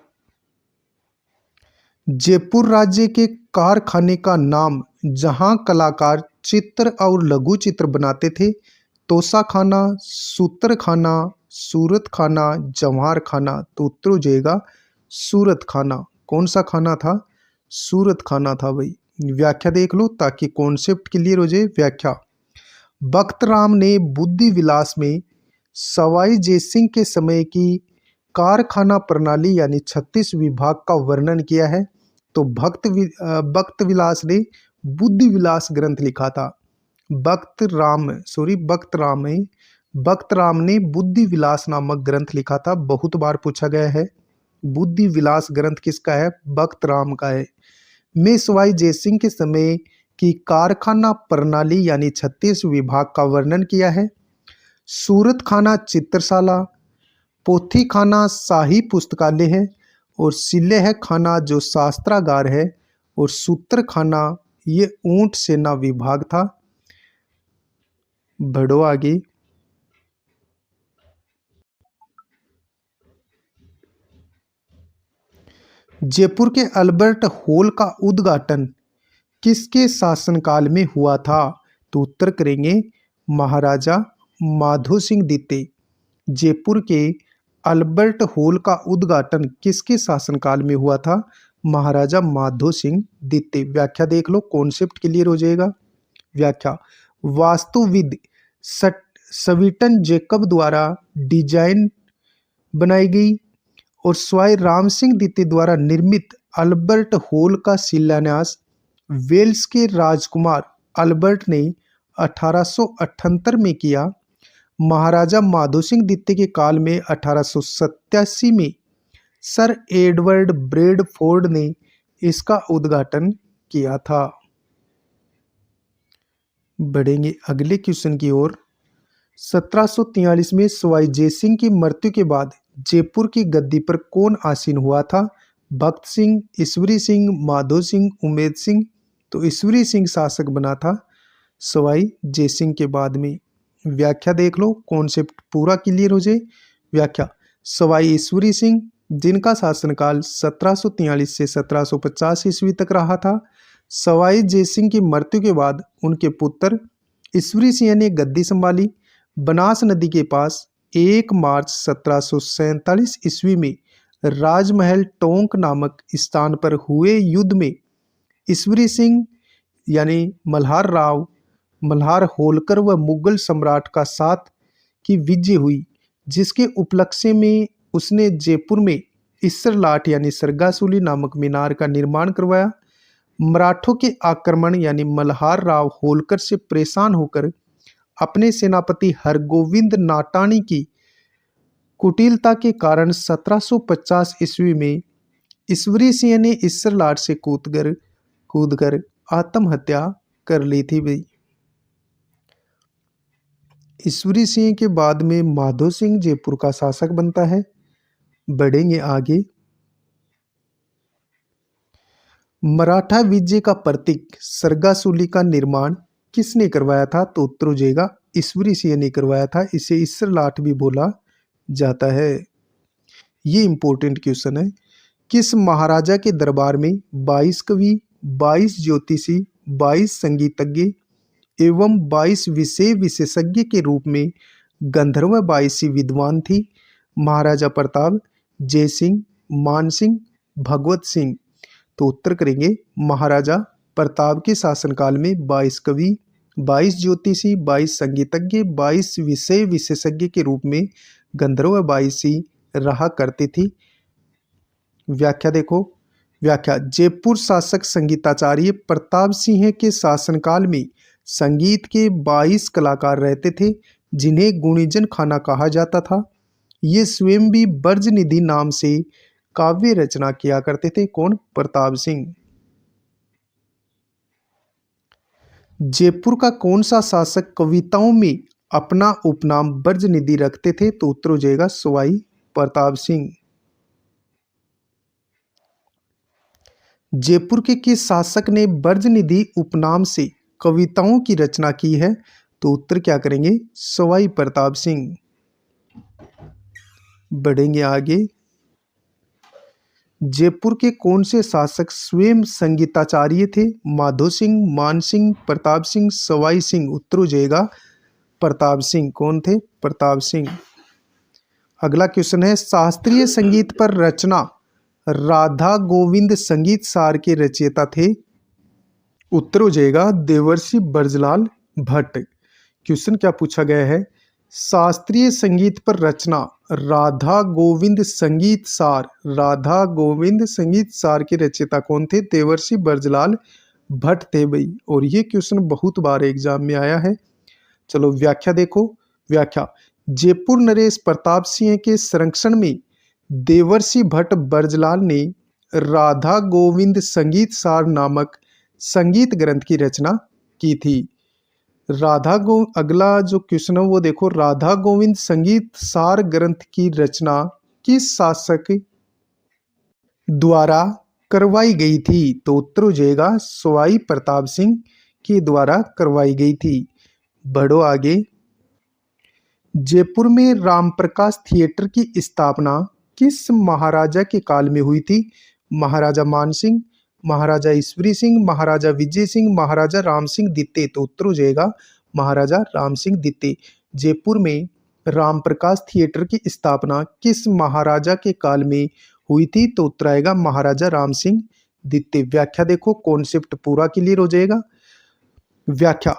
जयपुर राज्य के कारखाने का नाम जहां कलाकार चित्र और लघु चित्र बनाते थे, तोसा खाना, सूत्र खाना, सूरत खाना, जवाहर खाना। तो उत्तर हो जाएगा सूरत खाना। कौन सा खाना था? सूरत खाना था भाई। व्याख्या देख लो ताकि कॉन्सेप्ट क्लियर हो जाए। व्याख्या। भक्त राम ने बुद्धि विलास में सवाई जयसिंह के समय की कारखाना प्रणाली यानी 36 विभाग का वर्णन किया है। तो भक्त विलास ने बुद्धि विलास ग्रंथ लिखा था। भक्त राम ने बुद्धि विलास नामक ग्रंथ लिखा था। बहुत बार पूछा गया है। बुद्धि विलास ग्रंथ किसका है? भक्त राम का है। में सवाई जयसिंह के समय की कारखाना प्रणाली यानी 36 विभाग का वर्णन किया है। सूरत खाना चित्रशाला, पोथी खाना शाही पुस्तकालय है, और सिले है खाना जो शास्त्रागार है, और सूत्र खाना ये ऊंट सेना विभाग था। बढ़ो आगे। जयपुर के अल्बर्ट हॉल का उद्घाटन किसके शासनकाल में हुआ था? तो उत्तर करेंगे महाराजा माधो सिंह द्वितीय। जयपुर के अल्बर्ट हॉल का उद्घाटन किसके शासनकाल में हुआ था? महाराजा माधो सिंह द्वितीय। व्याख्या देख लो, कॉन्सेप्ट क्लियर हो जाएगा। व्याख्या। वास्तुविद स्वीटन जैकब द्वारा डिजाइन बनाई गई और स्वाई राम सिंह द्वितीय द्वारा निर्मित अल्बर्ट हॉल का शिलान्यास वेल्स के राजकुमार अल्बर्ट ने 1878 में किया। महाराजा माधो सिंह द्वितीय के काल में 1887 में सर एडवर्ड ब्रेडफोर्ड ने इसका उद्घाटन किया था। बढ़ेंगे अगले क्वेश्चन की ओर। 1743 में सवाई जयसिंह की मृत्यु के बाद जयपुर की गद्दी पर कौन आसीन हुआ था? भक्त सिंह, ईश्वरी सिंह, माधो सिंह, उमेद सिंह। तो ईश्वरी सिंह शासक बना था सवाई जयसिंह के बाद में। व्याख्या देख लो, कॉन्सेप्ट पूरा क्लियर हो जाए। व्याख्या। सवाई ईश्वरी सिंह, जिनका शासनकाल 1743 से 1750 ईस्वी तक रहा था। सवाई जयसिंह की मृत्यु के बाद उनके पुत्र ईश्वरी सिंह ने गद्दी संभाली। बनास नदी के पास 1 मार्च 1747 ईस्वी में राजमहल टोंक नामक स्थान पर हुए युद्ध में ईश्वरी सिंह यानी मल्हार होलकर व मुगल सम्राट का साथ की विजय हुई, जिसके उपलक्ष्य में उसने जयपुर में इसरलाट यानी सरगासुली नामक मीनार का निर्माण करवाया। मराठों के आक्रमण यानी मल्हार राव होलकर से परेशान होकर अपने सेनापति हरगोविंद नाटानी की कुटिलता के कारण 1750 ईस्वी में ईश्वरी सिंह ने इसरलाट से कूदकर आत्महत्या कर ली थी भाई। ईश्वरी सिंह के बाद में माधो सिंह जयपुर का शासक बनता है। बढ़ेंगे आगे। मराठा विजय का प्रतीक सरगासुली का निर्माण किसने करवाया था? तो उत्तर हो जाएगा ईश्वरी सिंह ने करवाया था। इसे ईश्वर लाठ भी बोला जाता है। ये इंपॉर्टेंट क्वेश्चन है। किस महाराजा के दरबार में 22 कवि, 22 ज्योतिषी, 22 संगीतज्ञ एवं 22 विषय विशेषज्ञ के रूप में गंधर्व 22 विद्वान थी? महाराजा प्रताप, जय सिंह, मान सिंह, भगवत सिंह। तो उत्तर करेंगे महाराजा प्रताप के शासनकाल में 22 कवि, 22 ज्योतिषी, 22 संगीतज्ञ, 22 विषय विशेषज्ञ के रूप में गंधर्व 22 रहा करती थी। व्याख्या देखो। व्याख्या, जयपुर शासक संगीताचार्य प्रताप सिंह के शासनकाल में संगीत के 22 कलाकार रहते थे, जिन्हें गुणीजन खाना कहा जाता था। ये स्वयं भी ब्रजनिधि नाम से काव्य रचना किया करते थे। कौन? प्रताप सिंह। जयपुर का कौन सा शासक कविताओं में अपना उपनाम ब्रजनिधि रखते थे? तो उत्तर हो जाएगा सवाई प्रताप सिंह। जयपुर के किस शासक ने ब्रजनिधि उपनाम से कविताओं की रचना की है? तो उत्तर क्या करेंगे? सवाई प्रताप सिंह। बढ़ेंगे आगे। जयपुर के कौन से शासक स्वयं संगीताचार्य थे? माधो सिंह, मान सिंह, प्रताप सिंह, सवाई सिंह। उत्तर हो जाएगा प्रताप सिंह। कौन थे? प्रताप सिंह। अगला क्वेश्चन है, शास्त्रीय संगीत पर रचना राधा गोविंद संगीत सार के रचयिता थे? उत्तर हो जाएगा देवर्षि ब्रजलाल भट्ट। क्वेश्चन क्या पूछा गया है? शास्त्रीय संगीत पर रचना राधा गोविंद संगीत सार, राधा गोविंद संगीत सार के रचयिता कौन थे? देवर्षि ब्रजलाल भट्ट थे भाई। और ये क्वेश्चन बहुत बार एग्जाम में आया है। चलो व्याख्या देखो। व्याख्या, जयपुर नरेश प्रताप सिंह के संरक्षण में देवर्षि भट्ट ब्रजलाल ने राधा गोविंद संगीत सार नामक संगीत ग्रंथ की रचना की थी। अगला जो क्वेश्चन है वो देखो, राधा गोविंद संगीत सार ग्रंथ की रचना किस शासक द्वारा करवाई गई थी? तो उत्तर हो जाएगा सवाई प्रताप सिंह के द्वारा करवाई गई थी। बढ़ो आगे। जयपुर में रामप्रकाश थिएटर की स्थापना किस महाराजा के काल में हुई थी? महाराजा मान सिंह, महाराजा ईश्वरी सिंह, महाराजा विजय सिंह, महाराजा राम सिंह द्वितीय। तो उत्तर हो जाएगा महाराजा राम सिंह द्वितीय। जयपुर में रामप्रकाश थिएटर की स्थापना किस महाराजा के काल में हुई थी? तो उत्तर आएगा महाराजा राम सिंह द्वितीय। व्याख्या देखो, कॉन्सेप्ट पूरा क्लियर हो जाएगा। व्याख्या,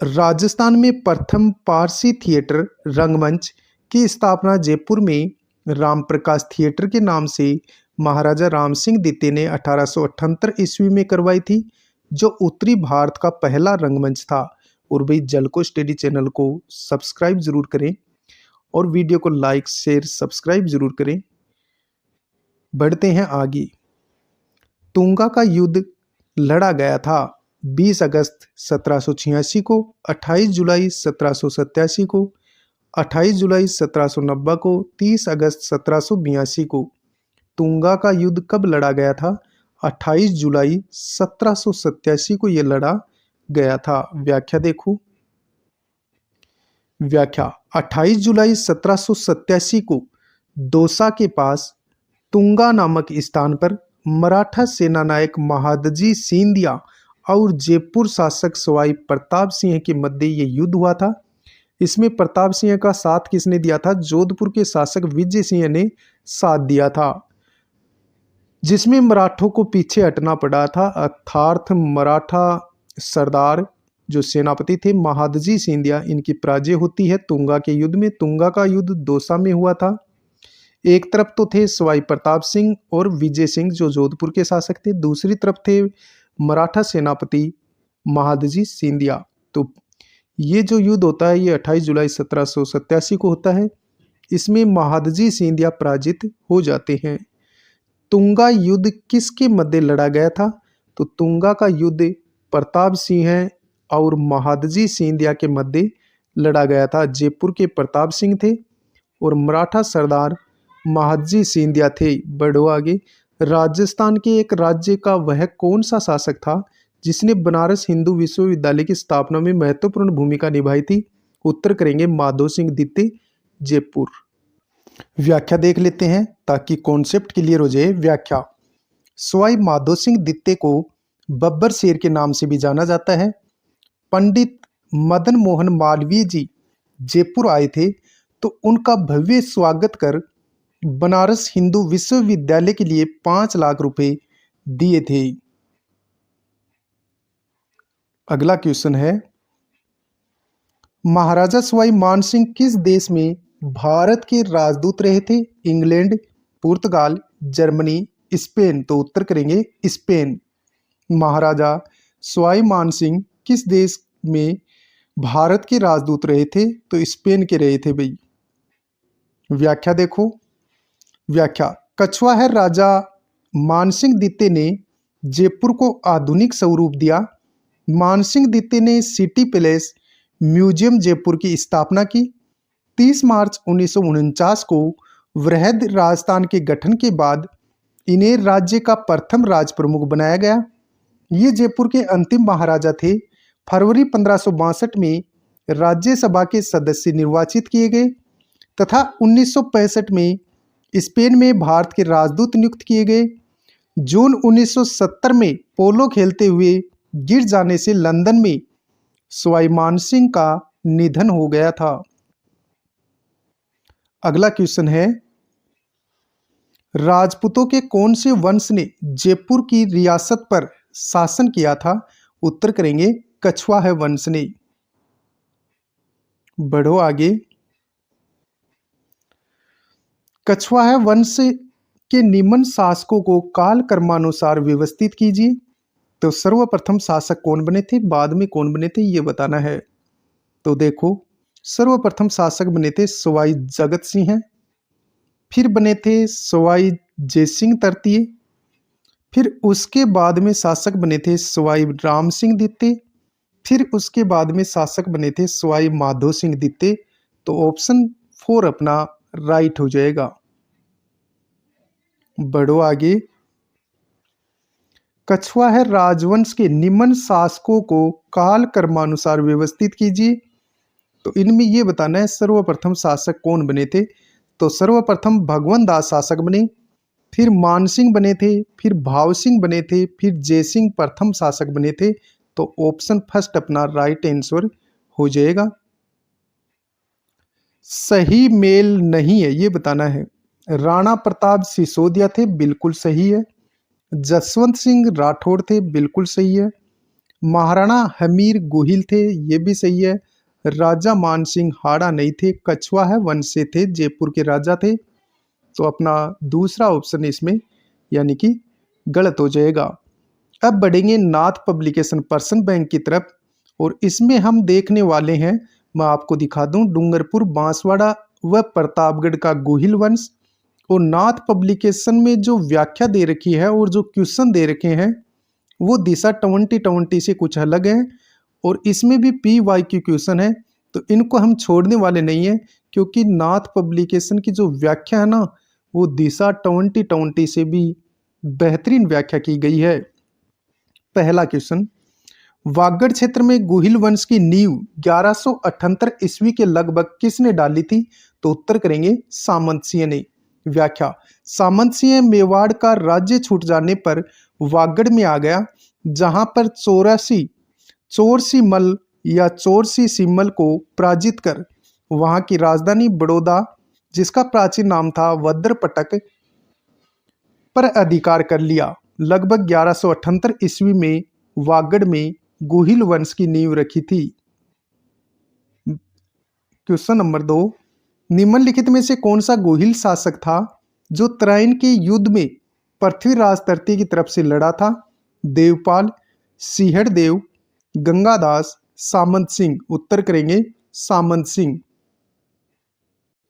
राजस्थान में प्रथम पारसी थिएटर रंगमंच की स्थापना जयपुर में रामप्रकाश थिएटर के नाम से महाराजा राम सिंह द्वितीय ने 1878 ईस्वी में करवाई थी, जो उत्तरी भारत का पहला रंगमंच था। और भाई जलको स्टडी चैनल को सब्सक्राइब जरूर करें और वीडियो को लाइक शेयर सब्सक्राइब जरूर करें। बढ़ते हैं आगे। तुंगा का युद्ध लड़ा गया था 20 अगस्त 1786 को, 28 जुलाई 1787 को, 28 जुलाई 1790 को, 30 अगस्त 1782 को। तुंगा का युद्ध कब लड़ा गया था? 28 जुलाई 1787 को यह लड़ा गया था। व्याख्या देखो। व्याख्या, 28 जुलाई 1787 को दौसा के पास तुंगा नामक स्थान पर मराठा सेनानायक महादजी सिंधिया और जयपुर शासक सवाई प्रताप सिंह के मध्य ये युद्ध हुआ था। इसमें प्रताप सिंह का साथ किसने दिया था? जोधपुर के शासक विजय सिंह ने साथ दिया था, जिसमें मराठों को पीछे हटना पड़ा था। अर्थात मराठा सरदार जो सेनापति थे महादजी सिंधिया, इनकी पराजय होती है तुंगा के युद्ध में। तुंगा का युद्ध दौसा में हुआ था। एक तरफ तो थे सवाई प्रताप सिंह और विजय सिंह जो जोधपुर के शासक थे, दूसरी तरफ थे मराठा सेनापति महादजी सिंधिया। तो ये जो युद्ध होता है ये 28 जुलाई 1787 को होता है। इसमें महादजी सिंधिया पराजित हो जाते हैं। तुंगा युद्ध किसके मध्य लड़ा गया था? तो तुंगा का युद्ध प्रताप सिंह और महादजी सिंधिया के मध्य लड़ा गया था। जयपुर के प्रताप सिंह थे और मराठा सरदार महादजी सिंधिया थे। बढ़ो आगे। राजस्थान के एक राज्य का वह कौन सा शासक था जिसने बनारस हिंदू विश्वविद्यालय की स्थापना में महत्वपूर्ण भूमिका निभाई थी? उत्तर करेंगे माधो सिंह द्वितीय, जयपुर। व्याख्या देख लेते हैं ताकि कॉन्सेप्ट क्लियर हो जाए। व्याख्या। सवाई माधो सिंह द्वितीय को बब्बर शेर के नाम से भी जाना जाता है। पंडित मदन मोहन मालवीय जी जयपुर आए थे तो उनका भव्य स्वागत कर बनारस हिंदू विश्वविद्यालय के लिए 5 लाख रुपए दिए थे। अगला क्वेश्चन है, महाराजा सवाई मानसिंह किस देश में भारत के राजदूत रहे थे? इंग्लैंड, पुर्तगाल, जर्मनी, स्पेन। तो उत्तर करेंगे स्पेन। महाराजा सवाई मानसिंह किस देश में भारत के राजदूत रहे थे? तो स्पेन के रहे थे भाई। व्याख्या देखो। व्याख्या। कछवाहर राजा मानसिंह द्वितीय ने जयपुर को आधुनिक स्वरूप दिया। मानसिंह द्वितीय ने सिटी पैलेस म्यूजियम जयपुर की स्थापना की। 30 मार्च 1949 को वृहद राजस्थान के गठन के बाद इन्हें राज्य का प्रथम राज प्रमुख बनाया गया। ये जयपुर के अंतिम महाराजा थे। फरवरी 1562 में राज्यसभा के सदस्य निर्वाचित किए गए तथा 1965 में स्पेन में भारत के राजदूत नियुक्त किए गए। जून 1970 में पोलो खेलते हुए गिर जाने से लंदन में सवाई मानसिंह का निधन हो गया था। अगला क्वेश्चन है, राजपूतों के कौन से वंश ने जयपुर की रियासत पर शासन किया था? उत्तर करेंगे कछवाहा वंश ने। बढ़ो आगे। कछवाहा वंश के निम्न शासकों को काल क्रमानुसार व्यवस्थित कीजिए। तो सर्वप्रथम शासक कौन बने थे, बाद में कौन बने थे, ये बताना है। तो देखो, सर्वप्रथम शासक बने थे सवाई जगत सिंह, फिर बने थे सवाई जयसिंह तृतीय, फिर उसके बाद में शासक बने थे सवाई राम सिंह द्वितीय, फिर उसके बाद में शासक बने थे सवाई माधो सिंह द्वितीय। तो ऑप्शन 4 अपना राइट हो जाएगा। बढ़ो आगे। कछवाहा राजवंश के निम्न शासकों को काल क्रमानुसार व्यवस्थित कीजिए। तो इनमें यह बताना है सर्वप्रथम शासक कौन बने थे। तो सर्वप्रथम भगवंत दास शासक बने, फिर मानसिंह बने थे, फिर भाव सिंह बने थे, फिर जयसिंह प्रथम शासक बने थे। तो ऑप्शन फर्स्ट अपना राइट आंसर हो जाएगा। सही मेल नहीं है ये बताना है। राणा प्रताप सिसोदिया थे, बिल्कुल सही है। जसवंत सिंह राठौड़ थे, बिल्कुल सही है। महाराणा हमीर गोहिल थे, ये भी सही है। राजा मानसिंह हाड़ा नहीं थे, कछवाहा वंश से थे, जयपुर के राजा थे। तो अपना दूसरा ऑप्शन इसमें यानी कि गलत हो जाएगा। अब बढ़ेंगे नाथ पब्लिकेशन पर्सन बैंक की तरफ और इसमें हम देखने वाले हैं, मैं आपको दिखा दूं, डूंगरपुर, बांसवाड़ा व प्रतापगढ़ का गोहिल वंश। और नाथ पब्लिकेशन में जो व्याख्या दे रखी है और जो क्वेश्चन दे रखे हैं वो दिशा 2020 से कुछ अलग है और इसमें भी PYQ क्वेश्चन है। तो इनको हम छोड़ने वाले नहीं हैं क्योंकि नाथ पब्लिकेशन की जो व्याख्या है ना वो दिशा 2020 से भी बेहतरीन व्याख्या की गई है। पहला क्वेश्चन, वागड़ क्षेत्र में गोहिल वंश की नींव 1178 ईस्वी के लगभग किसने डाली थी? तो उत्तर करेंगे सामंत सिंह ने। व्याख्या। सामंत सिंह मेवाड़ का राज्य छूट जाने पर वागड़ में आ गया, जहां पर चौरसी मल या चौरसी सिमल को पराजित कर वहां की राजधानी बड़ौदा, जिसका प्राचीन नाम था वज्रपटक, पर अधिकार कर लिया। लगभग 1178 ईस्वी में वागड़ में गोहिल वंश की नींव रखी थी। क्वेश्चन नंबर 2, निम्नलिखित में से कौन सा गोहिल शासक था जो तराइन के युद्ध में पृथ्वीराज तृतीय की तरफ से लड़ा था? देवपाल, सिंहड़ देव, गंगादास, सामंत सिंह। उत्तर करेंगे सामंत सिंह।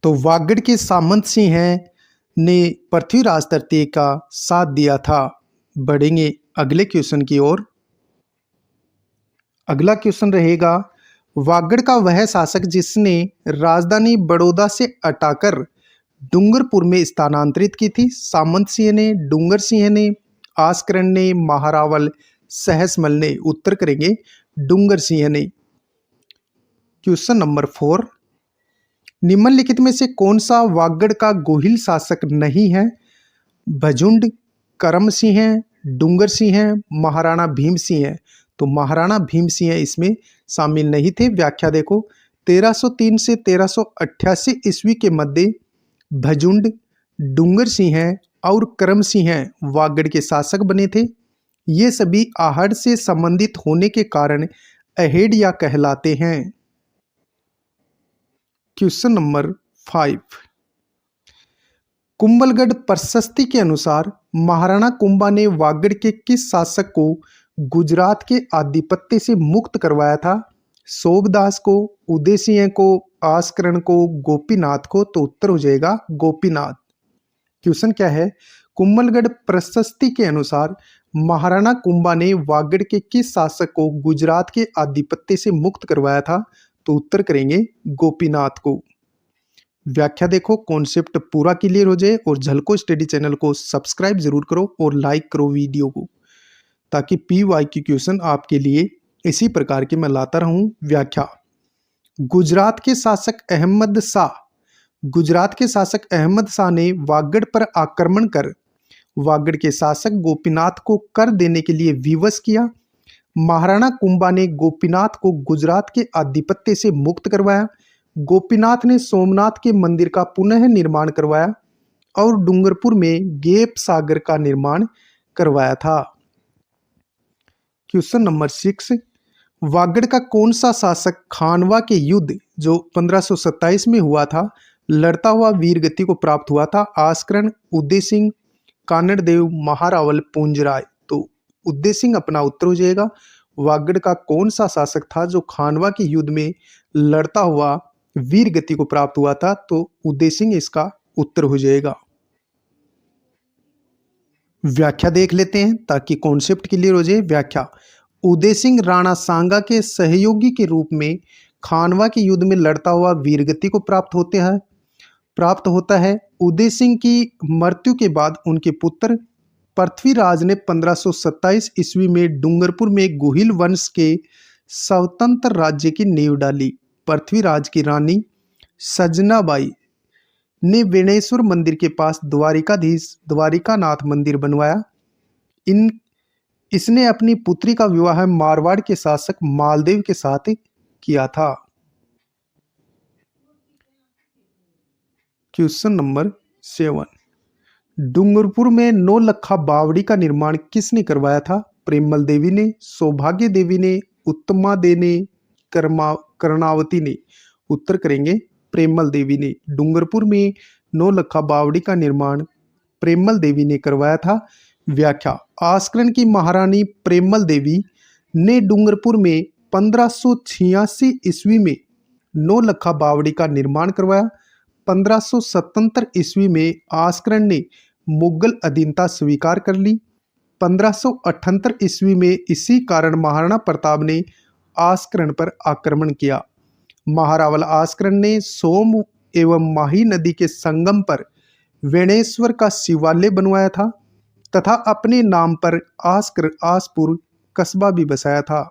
तो वागड़ के सामंत सिंह ने पृथ्वीराज तृतीय का साथ दिया था। बढ़ेंगे अगले क्वेश्चन की ओर। अगला क्वेश्चन रहेगा, वागड़ का वह शासक जिसने राजधानी बड़ौदा से हटाकर डूंगरपुर में स्थानांतरित की थी? सामंत सिंह ने, डूंगर सिंह ने, आस्करण ने, महारावल सहसमल ने? उत्तर करेंगे डूंगर सिंह ने। क्वेश्चन नंबर 4, निम्नलिखित में से कौन सा वागड़ का गोहिल शासक नहीं है? भजुंड, करम सिंह है, डूंगर सिंह है, महाराणा भीम सिंह है? तो महाराणा भीम सिंह इसमें शामिल नहीं थे। व्याख्या देखो, 1303 से 1388 ईस्वी के मध्य भजुंड, डूंगर सिंह है और करम सिंह है वागड़ के शासक बने थे। ये सभी आहड़ से संबंधित होने के कारण अहेड़िया कहलाते हैं। क्वेश्चन नंबर 5, कुंभलगढ़ प्रशस्ति के अनुसार महाराणा कुंभा ने वागड़ के किस शासक को गुजरात के आधिपत्य से मुक्त करवाया था? सोबदास को, उदय सिंह को, आस्करण को, गोपीनाथ को? तो उत्तर हो जाएगा गोपीनाथ। क्वेश्चन क्या है? कुंभलगढ़ प्रशस्ति के अनुसार महाराणा कुंभा ने वागड़ के किस शासक को गुजरात के आधिपत्य से मुक्त करवाया था? तो उत्तर करेंगे गोपीनाथ को। व्याख्या देखो, कॉन्सेप्ट पूरा क्लियर हो जाए और झलको स्टडी चैनल को सब्सक्राइब जरूर करो और लाइक करो वीडियो को, ताकि PYQ क्वेश्चन आपके लिए इसी प्रकार के मैं लाता रहूं। व्याख्या, गुजरात के शासक अहमद शाह, गुजरात के शासक अहमद शाह ने वागड़ पर आक्रमण कर वागड़ के शासक गोपीनाथ को कर देने के लिए विवश किया। महाराणा कुंभा ने गोपीनाथ को गुजरात के आधिपत्य से मुक्त करवाया। गोपीनाथ ने सोमनाथ के मंदिर का पुनः निर्माण करवाया और डूंगरपुर में गेप सागर का निर्माण करवाया था। क्वेश्चन नंबर 6, वागड़ का कौन सा शासक खानवा के युद्ध जो 1527 में हुआ था लड़ता हुआ वीर गति को प्राप्त हुआ था? आस्करण, उदय सिंह, कानड़ देव, महारावल, पूंजराय? तो उदय सिंह अपना उत्तर हो जाएगा। वागड़ का कौन सा शासक था जो खानवा के युद्ध में लड़ता हुआ वीर गति को प्राप्त हुआ था? तो उदय सिंह इसका उत्तर हो जाएगा। व्याख्या देख लेते हैं ताकि कॉन्सेप्ट क्लियर हो जाए। व्याख्या, उदय सिंह राणा सांगा के सहयोगी के रूप में खानवा के युद्ध में लड़ता हुआ वीरगति को प्राप्त होता है। उदय सिंह की मृत्यु के बाद उनके पुत्र पृथ्वीराज ने 1527 ईस्वी में डूंगरपुर में गोहिल वंश के स्वतंत्र राज्य की नींव डाली। पृथ्वीराज की रानी सजनाबाई ने वेणेश्वर मंदिर के पास द्वारिकानाथ मंदिर बनवाया। इसने अपनी पुत्री का विवाह मारवाड़ के शासक मालदेव के साथ किया था। क्वेश्चन नंबर 7, डूंगरपुर में नौलखा बावड़ी का निर्माण किसने करवाया था? प्रेमल देवी ने, सौभाग्य देवी ने, उत्तमा दे ने, कर्णावती ने? उत्तर करेंगे प्रेमल देवी ने। डूंगरपुर में नौलखा बावड़ी का निर्माण प्रेमल देवी ने करवाया था। व्याख्या, आस्करण की महारानी प्रेमल देवी ने डूंगरपुर में 1586 ईस्वी में नौलखा बावड़ी का निर्माण करवाया। 1577 ईस्वी में आस्करण ने मुगल अधीनता स्वीकार कर ली। 1578 ईस्वी में इसी कारण महाराणा प्रताप ने आस्करण पर आक्रमण किया। महारावल आस्करण ने सोम एवं माही नदी के संगम पर वेणेश्वर का शिवालय बनवाया था तथा अपने नाम पर आसपुर कस्बा भी बसाया था।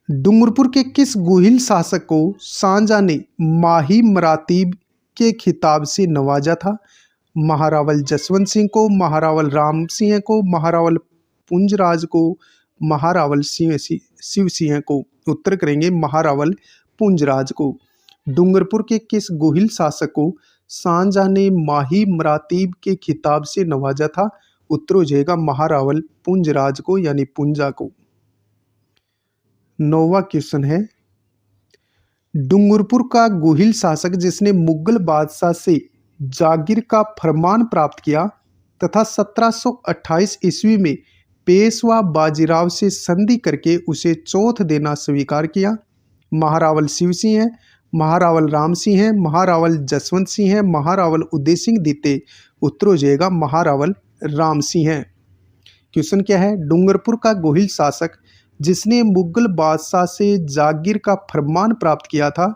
डूंगरपुर के किस गोहिल शासक को सांजा ने माही मरातीब के खिताब से नवाजा था? महारावल जसवंत सिंह को, महारावल राम सिंह को, महारावल पुंजराज को, महारावल शिव सिंह को? उत्तर करेंगे महारावल पुंजराज को। डूंगरपुर के किस गोहिल शासक को सांजा ने माही मरातीब के खिताब से नवाजा था? उत्तर हो जाएगा महारावल पुंजराज को यानी पुंजा को। 9वां क्वेश्चन है, डूंगरपुर का गोहिल शासक जिसने मुगल बादशाह से जागीर का फरमान प्राप्त किया तथा 1728 ईस्वी में पेशवा बाजीराव से संधि करके उसे चौथ देना स्वीकार किया? महारावल शिव सिंह है, महारावल राम सिंह है, महारावल जसवंत सिंह है, महारावल उदय सिंह द्वितीय? उत्तर हो जाएगा महारावल राम सिंह है। क्वेश्चन क्या है, डूंगरपुर का गोहिल शासक जिसने मुगल बादशाह से जागीर का फरमान प्राप्त किया था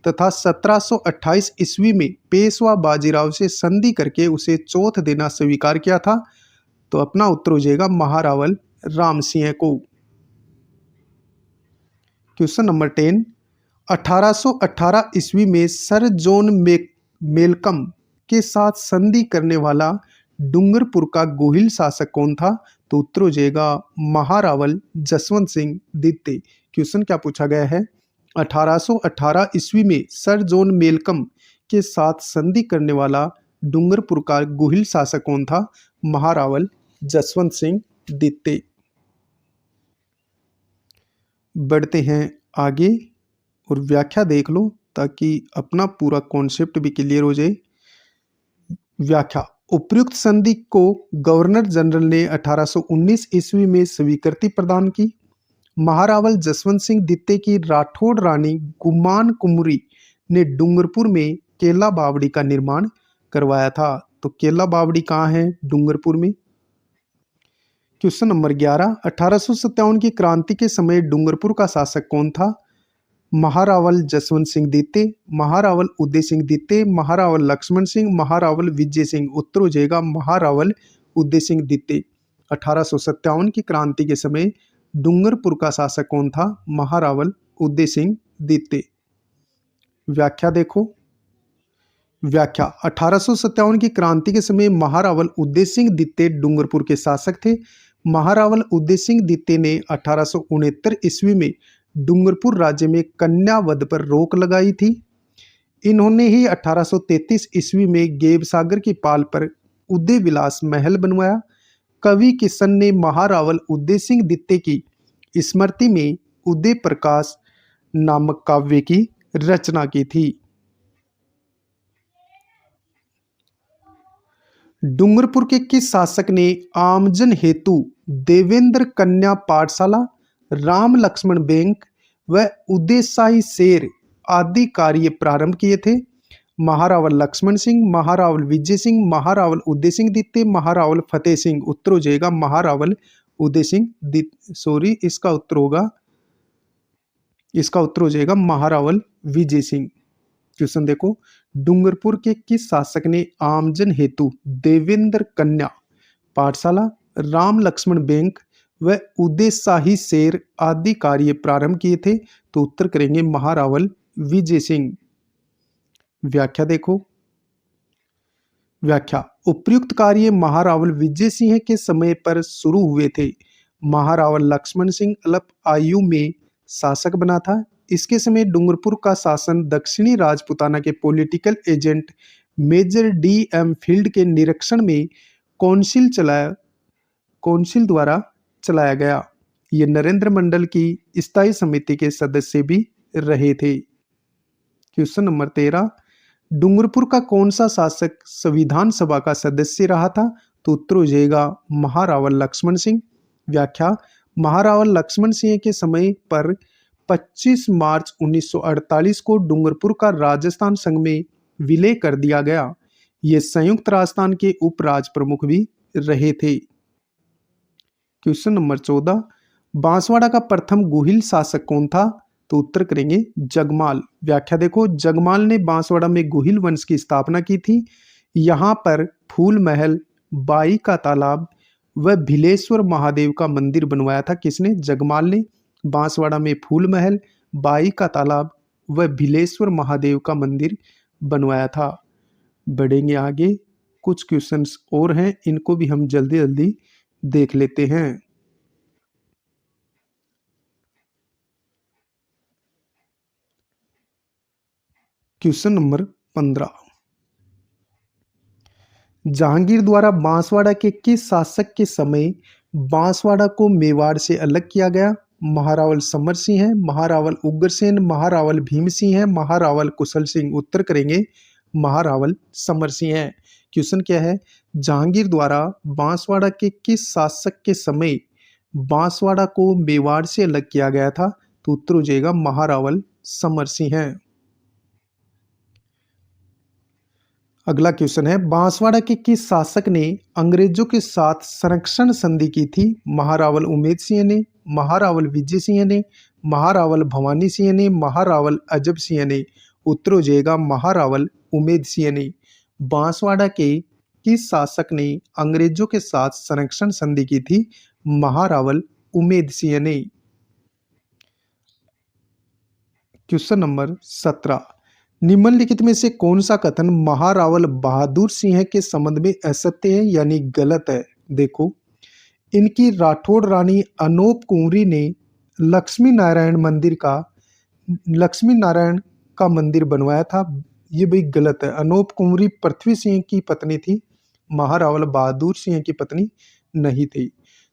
तथा 1728 ईस्वी में पेशवा बाजीराव से संधि करके उसे चौथ देना स्वीकार किया था। तो अपना उत्तर हो जाएगा महारावल राम सिंह को। क्वेश्चन नंबर 10, 1818 ईस्वी में सर जॉन मेलकम के साथ संधि करने वाला डूंगरपुर का गोहिल शासक कौन था? तो उत्तर हो जाएगा महारावल जसवंत सिंह द्वितीय। क्वेश्चन क्या पूछा गया है? 1818 ईस्वी में सर जॉन मेलकम के साथ संधि करने वाला डूंगरपुर का गोहिल शासक कौन था? महारावल जसवंत सिंह द्वितीय। बढ़ते हैं आगे और व्याख्या देख लो ताकि अपना पूरा कॉन्सेप्ट भी क्लियर हो जाए। व्याख्या, उपयुक्त संधि को गवर्नर जनरल ने 1819 ईस्वी में स्वीकृति प्रदान की। महारावल जसवंत सिंह द्वितीय की राठौड़ रानी गुमान कुमरी ने डूंगरपुर में केला बावड़ी का निर्माण करवाया था। तो केला बावड़ी कहाँ है? डूंगरपुर में। क्वेश्चन नंबर 11, 1857 की क्रांति के समय डूंगरपुर का शासक कौन था? महारावल जसवंत सिंह द्वितीय, महारावल उदय सिंह द्वितीय, महारावल लक्ष्मण सिंह, महारावल विजय सिंह। उत्तर हो जाएगा महारावल उदय सिंह द्वितीय। 1857 की क्रांति के समय डूंगरपुर का शासक कौन था? महारावल उदय सिंह द्वितीय। व्याख्या देखो। व्याख्या, 1857 की क्रांति के समय महारावल उदय सिंह द्वितीय डूंगरपुर के शासक थे। महारावल उदय सिंह द्वितीय ने 1869 ईस्वी में डूंगरपुर राज्य में कन्या वध पर रोक लगाई थी। इन्होंने ही 1833 ईस्वी में गेब सागर की पाल पर उदय विलास महल बनवाया। कवि किशन ने महारावल उदय सिंह द्वितीय की स्मृति में उदय प्रकाश नामक काव्य की रचना की थी। डूंगरपुर के किस शासक ने आमजन हेतु देवेंद्र कन्या पाठशाला, राम लक्ष्मण बैंक व उदय शाही शेर आदि कार्य प्रारंभ किए थे? महारावल लक्ष्मण सिंह, महारावल विजय सिंह, महारावल उदय सिंह द्वितीय, महारावल फतेह सिंह। उत्तर हो जाएगा महारावल उदय सिंह द्वितीय। इसका उत्तर हो जाएगा महारावल विजय सिंह। क्वेश्चन देखो, डूंगरपुर के किस शासक ने आमजन हेतु देवेंद्र कन्या पाठशाला, राम लक्ष्मण बैंक व उदय शाही शेर आदि कार्य प्रारंभ किए थे? तो उत्तर करेंगे महारावल विजय सिंह। व्याख्या देखो। व्याख्या, उपर्युक्त कार्य महारावल विजय सिंह के समय पर शुरू हुए थे। महारावल लक्ष्मण सिंह अल्प आयु में शासक बना था। इसके समय डूंगरपुर का शासन दक्षिणी राजपुताना के political agent major D.M. Field के निरीक्षण में कौंसिल द्वारा चलाया गया। ये नरेंद्र मंडल की स्थायी समिति के सदस्य भी रहे थे। क्वेश्चन नंबर 13, डूंगरपुर का कौन सा शासक संविधान सभा का सदस्य रहा था? तो उत्तर हो जाएगा महारावल लक्ष्मण सिंह। व्याख्या, महारावल लक्ष्मण सिंह के समय पर 25 मार्च 1948 को डूंगरपुर का राजस्थान संघ में विलय कर दिया गया। ये संयुक्त राजस्थान के उप राज प्रमुख भी रहे थे। क्वेश्चन नंबर 14, बांसवाड़ा का प्रथम गोहिल शासक कौन था? तो उत्तर करेंगे जगमाल। व्याख्या देखो, जगमाल ने बांसवाड़ा में गोहिल वंश की स्थापना की थी। यहाँ पर फूल महल, बाई का तालाब व भिलेश्वर महादेव का मंदिर बनवाया था। किसने? जगमाल ने। बांसवाड़ा में फूल महल, बाई का तालाब व भिलेश्वर महादेव का मंदिर बनवाया था। बढ़ेंगे आगे, कुछ क्वेश्चंस और हैं, इनको भी हम जल्दी जल्दी देख लेते हैं। क्वेश्चन नंबर 15, जहांगीर द्वारा बांसवाड़ा के किस शासक के समय बांसवाड़ा को मेवाड़ से अलग किया गया? महारावल समर सिंह है, महारावल उग्रसेन, महारावल भीम सिंह है, महारावल कुशल सिंह। उत्तर करेंगे महारावल समर सिंह है। क्वेश्चन क्या है? जहांगीर द्वारा बांसवाड़ा के किस शासक के समय बांसवाड़ा को मेवाड़ से अलग किया गया था? तो उत्तर हो जाएगा महारावल समर सिंह है। अगला क्वेश्चन है, बांसवाड़ा के किस शासक ने अंग्रेजों के साथ संरक्षण संधि की थी? महारावल उमेद सिंह ने, महारावल विजय सिंह ने, महारावल भवानी सिंह ने, महारावल अजब सिंह ने। उत्तर हो जाएगा महारावल उमेद सिंह ने। बांसवाड़ा के किस शासक ने अंग्रेजों के साथ संरक्षण संधि की थी? महारावल उमेद सिंह ने। क्वेश्चन नंबर 17, निम्नलिखित में से कौन सा कथन महारावल बहादुर सिंह के संबंध में असत्य है यानी गलत है? देखो, इनकी राठौड़ रानी अनोप कुंवरी ने लक्ष्मी नारायण का मंदिर बनवाया था। ये भी गलत है। अनोप कुंवरी पृथ्वी सिंह की पत्नी थी, महारावल बहादुर सिंह की पत्नी नहीं थी।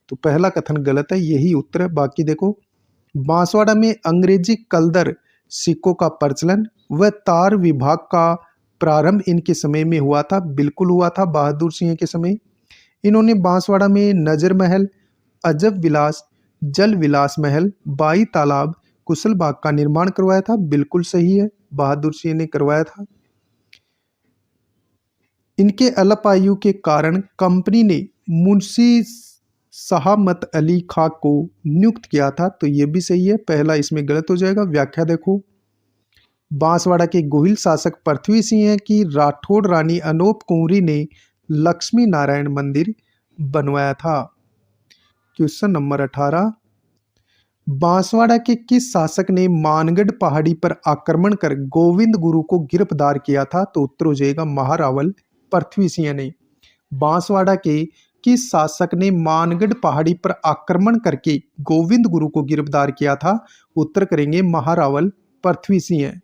तो पहला कथन गलत है, यही उत्तर है। बाकी देखो, बांसवाड़ा में अंग्रेजी कलदर सिक्कों का प्रचलन व तार विभाग का प्रारंभ इनके समय में हुआ था। बिल्कुल हुआ था, बहादुर सिंह के समय। इन्होंने बांसवाड़ा में नजर महल, अजब विलास, जल विलास महल, बाई तालाब, कुशल बाग का निर्माण करवाया था। बिल्कुल सही है, बहादुर सिंह ने करवाया था। इनके अल्प आयु के कारण कंपनी ने मुंशी शहामत अली खां को नियुक्त किया था। तो ये भी सही है, पहला इसमें गलत हो जाएगा। व्याख्या देखो, बांसवाड़ा के गोहिल शासक पृथ्वी सिंह की राठौड़ रानी अनोप कुंवरी ने लक्ष्मी नारायण मंदिर बनवाया था। क्वेश्चन नंबर 18, बांसवाड़ा के किस शासक ने मानगढ़ पहाड़ी पर आक्रमण कर गोविंद गुरु को गिरफ्तार किया था? तो उत्तर हो जाएगा महारावल पृथ्वी सिंह ने। बांसवाड़ा के किस शासक ने मानगढ़ पहाड़ी पर आक्रमण करके गोविंद गुरु को गिरफ्तार किया था? उत्तर करेंगे महारावल पृथ्वी सिंह।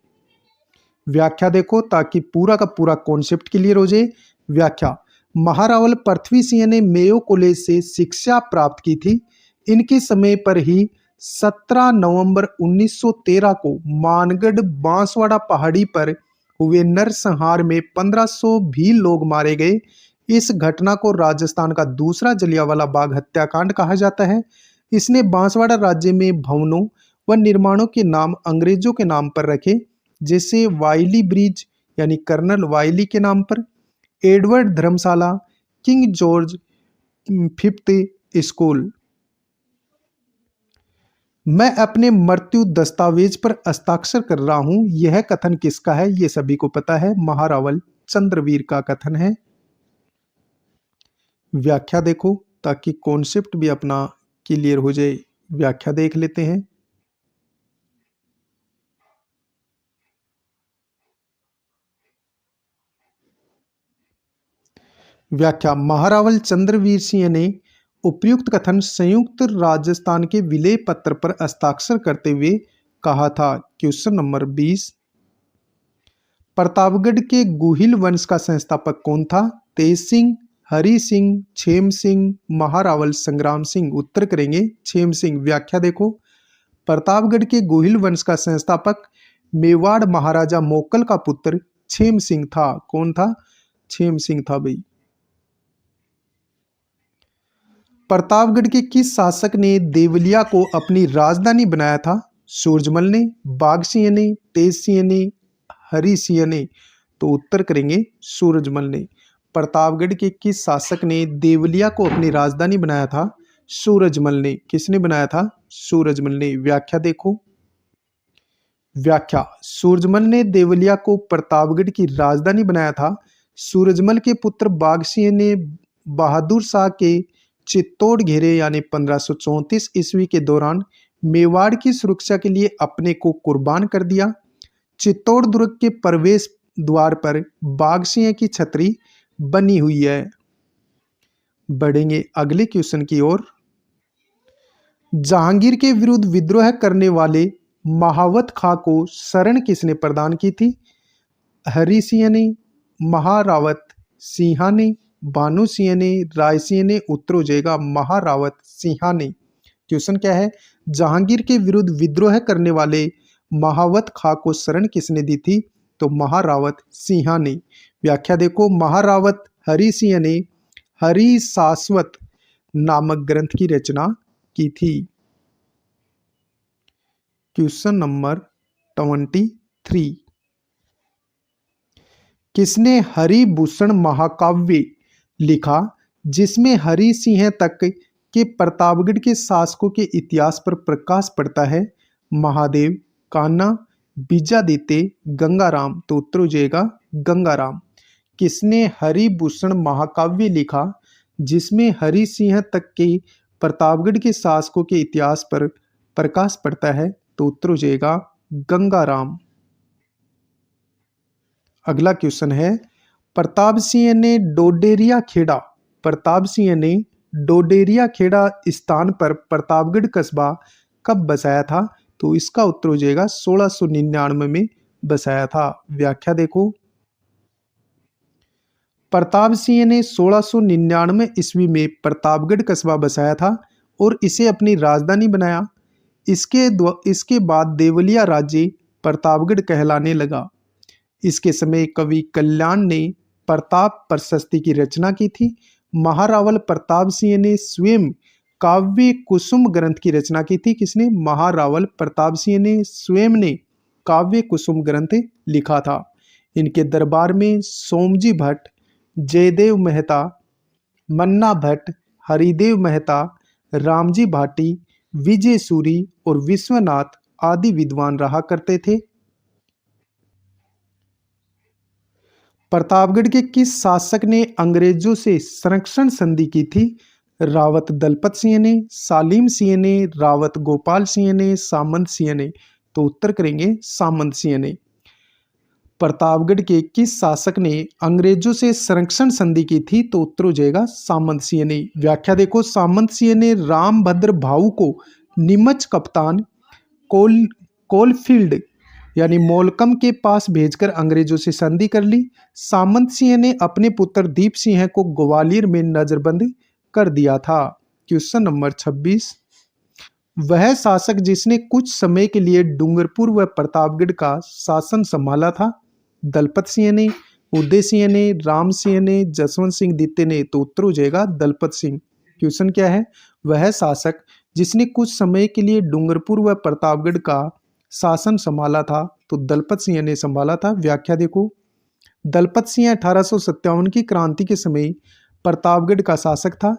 व्याख्या देखो, ताकि पूरा का पूरा कॉन्सेप्ट क्लियर हो जाए। व्याख्या, महारावल पृथ्वी सिंह ने मेयो कॉलेज से शिक्षा प्राप्त की थी। इनके समय पर ही 17 नवंबर 1913 को मानगढ़ बांसवाड़ा पहाड़ी पर हुए नरसंहार में 1500 भी लोग मारे गए। इस घटना को राजस्थान का दूसरा जलियांवाला बाग हत्याकांड कहा जाता है। इसने बांसवाड़ा राज्य में भवनों व निर्माणों के नाम अंग्रेजों के नाम पर रखे, जैसे वाइली ब्रिज यानी कर्नल वाइली के नाम पर, एडवर्ड धर्मशाला, किंग जॉर्ज फिफ्थ स्कूल। मैं अपने मृत्यु दस्तावेज पर हस्ताक्षर कर रहा हूं, यह कथन किसका है? यह सभी को पता है, महारावल चंद्रवीर का कथन है। व्याख्या देखो, ताकि कॉन्सेप्ट भी अपना क्लियर हो जाए। व्याख्या देख लेते हैं। व्याख्या, महारावल चंद्रवीर सिंह ने उपयुक्त कथन संयुक्त राजस्थान के विलय पत्र पर हस्ताक्षर करते हुए कहा था। क्वेश्चन नंबर 20, प्रतापगढ़ के गुहिल वंश का संस्थापक कौन था? तेज सिंह, हरि सिंह, छेम सिंह, महारावल संग्राम सिंह। उत्तर करेंगे छेम सिंह। व्याख्या देखो, प्रतापगढ़ के गुहिल वंश का संस्थापक मेवाड़ महाराजा मोकल का पुत्र छेम सिंह था। कौन था? छेम सिंह था भाई। प्रतापगढ़ के किस शासक ने देवलिया को अपनी राजधानी बनाया था? सूरजमल ने, बाघ सिंह ने, तेज सिंह ने, हरि सिंह ने। तो उत्तर करेंगे सूरजमल ने। प्रतापगढ़ के किस शासक ने देवलिया को अपनी राजधानी बनाया था? सूरजमल ने। किसने बनाया था? सूरजमल ने। व्याख्या देखो, व्याख्या, सूरजमल ने देवलिया को प्रतापगढ़ की राजधानी बनाया था। सूरजमल के पुत्र बाघ सिंह ने बहादुर शाह के चित्तौड़ घेरे यानी 1534 ईस्वी के दौरान मेवाड़ की सुरक्षा के लिए अपने को कुर्बान कर दिया। चित्तौड़ दुर्ग के प्रवेश द्वार पर बाघ सिंह की छतरी बनी हुई है। बढ़ेंगे अगले क्वेश्चन की ओर। जहांगीर के विरुद्ध विद्रोह करने वाले महावत खां को शरण किसने प्रदान की थी? हरि सिंह ने, महारावत सिंहा ने, भानु सिंह ने, राय सिंह ने। उत्तर हो जाएगा महारावत सिंहा ने। क्वेश्चन क्या है? जहांगीर के विरुद्ध विद्रोह करने वाले महावत खां को शरण किसने दी थी? तो महारावत सिंहा ने। व्याख्या देखो, महारावत हरि सिंह ने हरि शाश्वत नामक ग्रंथ की रचना की थी। क्वेश्चन नंबर 23, किसने हरिभूषण महाकाव्य लिखा जिसमें हरि सिंह तक के प्रतापगढ़ के शासकों के इतिहास पर प्रकाश पड़ता है? महादेव, कान्हा, बीजादित्य, गंगाराम, तो उत्तर हो जाएगा गंगाराम। किसने हरिभूषण महाकाव्य लिखा जिसमें हरि सिंह तक के प्रतापगढ़ के शासकों के इतिहास पर प्रकाश पड़ता है, तो उत्तर हो जाएगा गंगाराम। अगला क्वेश्चन है, प्रताप सिंह ने डोडेरिया खेड़ा, प्रताप सिंह ने डोडेरिया खेड़ा स्थान पर प्रतापगढ़ कस्बा कब बसाया था, तो इसका उत्तर हो जाएगा 1699 में बसाया था। व्याख्या देखो, प्रताप सिंह ने 1699 ईस्वी में प्रतापगढ़ कस्बा बसाया था और इसे अपनी राजधानी बनाया। इसके बाद देवलिया राज्य प्रतापगढ़ कहलाने लगा। इसके समय कवि कल्याण ने प्रताप प्रशस्ति की रचना की थी। महारावल प्रताप सिंह ने स्वयं काव्य कुसुम ग्रंथ की रचना की थी। किसने? महारावल प्रताप सिंह ने स्वयं ने काव्य कुसुम ग्रंथ लिखा था। इनके दरबार में सोमजी भट्ट, जयदेव मेहता, मन्ना भट्ट, हरिदेव मेहता, रामजी भाटी, विजय सूरी और विश्वनाथ आदि विद्वान रहा करते थे। प्रतापगढ़ के किस शासक ने अंग्रेजों से संरक्षण संधि की थी? रावत दलपत सिंह ने, सालिम सिंह ने, रावत गोपाल सिंह ने, सामंत सिंह ने, तो उत्तर करेंगे सामंत सिंह ने। प्रतापगढ़ के किस शासक ने अंग्रेजों से संरक्षण संधि की थी, तो उत्तर हो जाएगा सामंत सिंह ने। व्याख्या देखो, सामंत सिंह ने रामभद्र भाऊ को नीमच कप्तान कोलफील्ड यानी मोलकम के पास भेजकर अंग्रेजों से संधि कर ली। सामंत सिंह ने अपने पुत्र दीप सिंह को ग्वालियर में नजरबंद कर दिया था। क्वेश्चन नंबर 26, वह शासक जिसने कुछ समय के लिए डूंगरपुर व प्रतापगढ़ का शासन संभाला था? दलपत सिंह ने, उदय सिंह ने, राम सिंह ने, जसवंत सिंह द्वितीय ने, तो उत्तर हो जाएगा दलपत सिंह। क्वेश्चन क्या है? वह शासक जिसने कुछ समय के लिए डूंगरपुर व प्रतापगढ़ का शासन संभाला था, तो दलपत सिंह ने संभाला था। व्याख्या देखो, दलपत सिंह 1857 की क्रांति के समय प्रतापगढ़ का शासक था।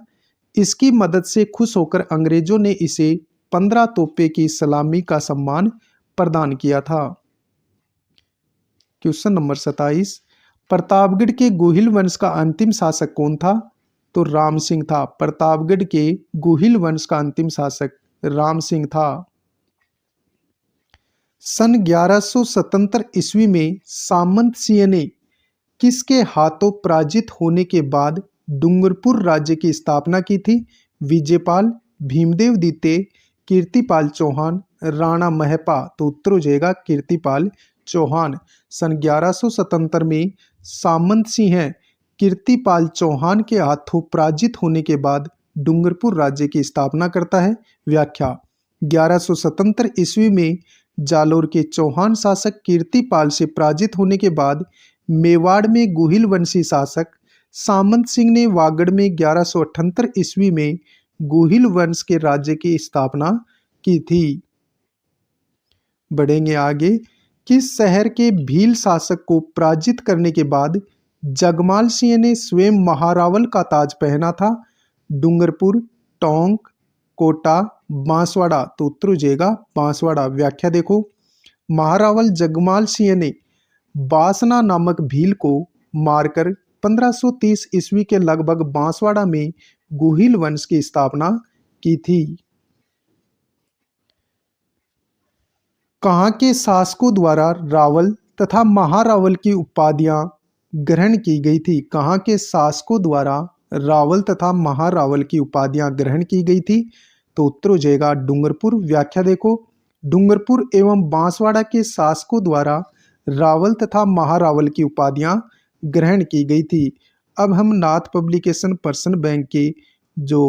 इसकी मदद से खुश होकर अंग्रेजों ने इसे 15 तोपे की सलामी का सम्मान प्रदान किया था। क्वेश्चन नंबर 27, प्रतापगढ़ के गोहिल वंश का अंतिम शासक कौन था? तो राम सिंह था। प्रतापगढ़ के गोहिल वंश का अंतिम शासक राम सिंह था। सन 1177 ईस्वी में सामंत सिंह ने किसके हाथों पराजित होने के बाद डूंगरपुर राज्य की स्थापना की थी? विजयपाल, भीमदेव द्वितीय, कीर्तिपाल चौहान, राणा महपा, तो उत्तर हो जाएगा कीर्तिपाल चौहान। सन 1177 में सामंत सिंह कीर्तिपाल चौहान के हाथों पराजित होने के बाद डूंगरपुर राज्य की स्थापना करता है। व्याख्या, 1177 ईस्वी में जालोर के चौहान शासक कीर्तिपाल से पराजित होने के बाद मेवाड़ में गोहिल वंशी शासक सामंत सिंह ने वागड़ में 1178 ईस्वी में गोहिल वंश के राज्य की स्थापना की थी। बढ़ेंगे आगे, किस शहर के भील शासक को पराजित करने के बाद जगमाल सिंह ने स्वयं महारावल का ताज पहना था? डूंगरपुर, टोंक, कोटा, बांसवाड़ा, तो उत्तर हो जाएगा बांसवाड़ा। व्याख्या देखो, महारावल जगमाल सिंह ने बासना नामक भील को मारकर 1530 ईस्वी के लगभग बांसवाड़ा में गोहिल वंश की स्थापना की थी। कहाँ के शासकों द्वारा रावल तथा महारावल की उपाधियां ग्रहण की गई थी? कहाँ के शासकों द्वारा रावल तथा महारावल की उपाधियां ग्रहण की गई थी? तो उत्तर हो जाएगा डूंगरपुर। व्याख्या देखो, डूंगरपुर एवं बांसवाड़ा के शासकों द्वारा रावल तथा महारावल की उपाधियां ग्रहण की गई थी। अब हम नाथ पब्लिकेशन पर्सन बैंक के जो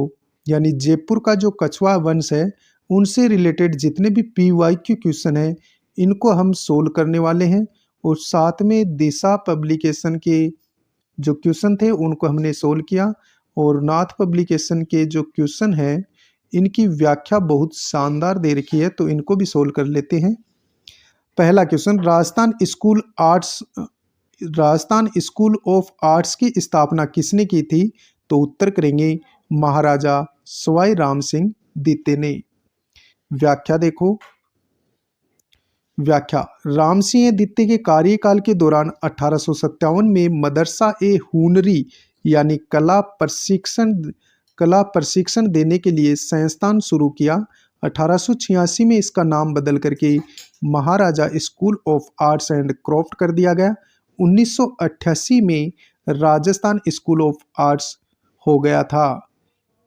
यानी जयपुर का जो कछवा वंश है उनसे रिलेटेड जितने भी PYQ क्वेश्चन हैं इनको हम सोल्व करने वाले हैं, और साथ में दिशा पब्लिकेशन के जो क्वेश्चन थे उनको हमने सोल्व किया, और नाथ पब्लिकेशन के जो क्वेश्चन हैं इनकी व्याख्या बहुत शानदार दे रखी है, तो इनको भी सोल्व कर लेते हैं। पहला question, Rajasthan school of arts की स्थापना किसने की थी? तो उत्तर करेंगे महाराजा सवाई राम सिंह द्वितीय ने। व्याख्या देखो, व्याख्या, राम सिंह द्वितीय के कार्यकाल के दौरान 1857 में मदरसा ए हुनरी यानी कला प्रशिक्षण देने के लिए संस्थान शुरू किया। 1886 में इसका नाम बदल करके Maharaja school of arts and craft कर दिया गया। 1988 में राजस्थान स्कूल ऑफ आर्ट्स हो गया था।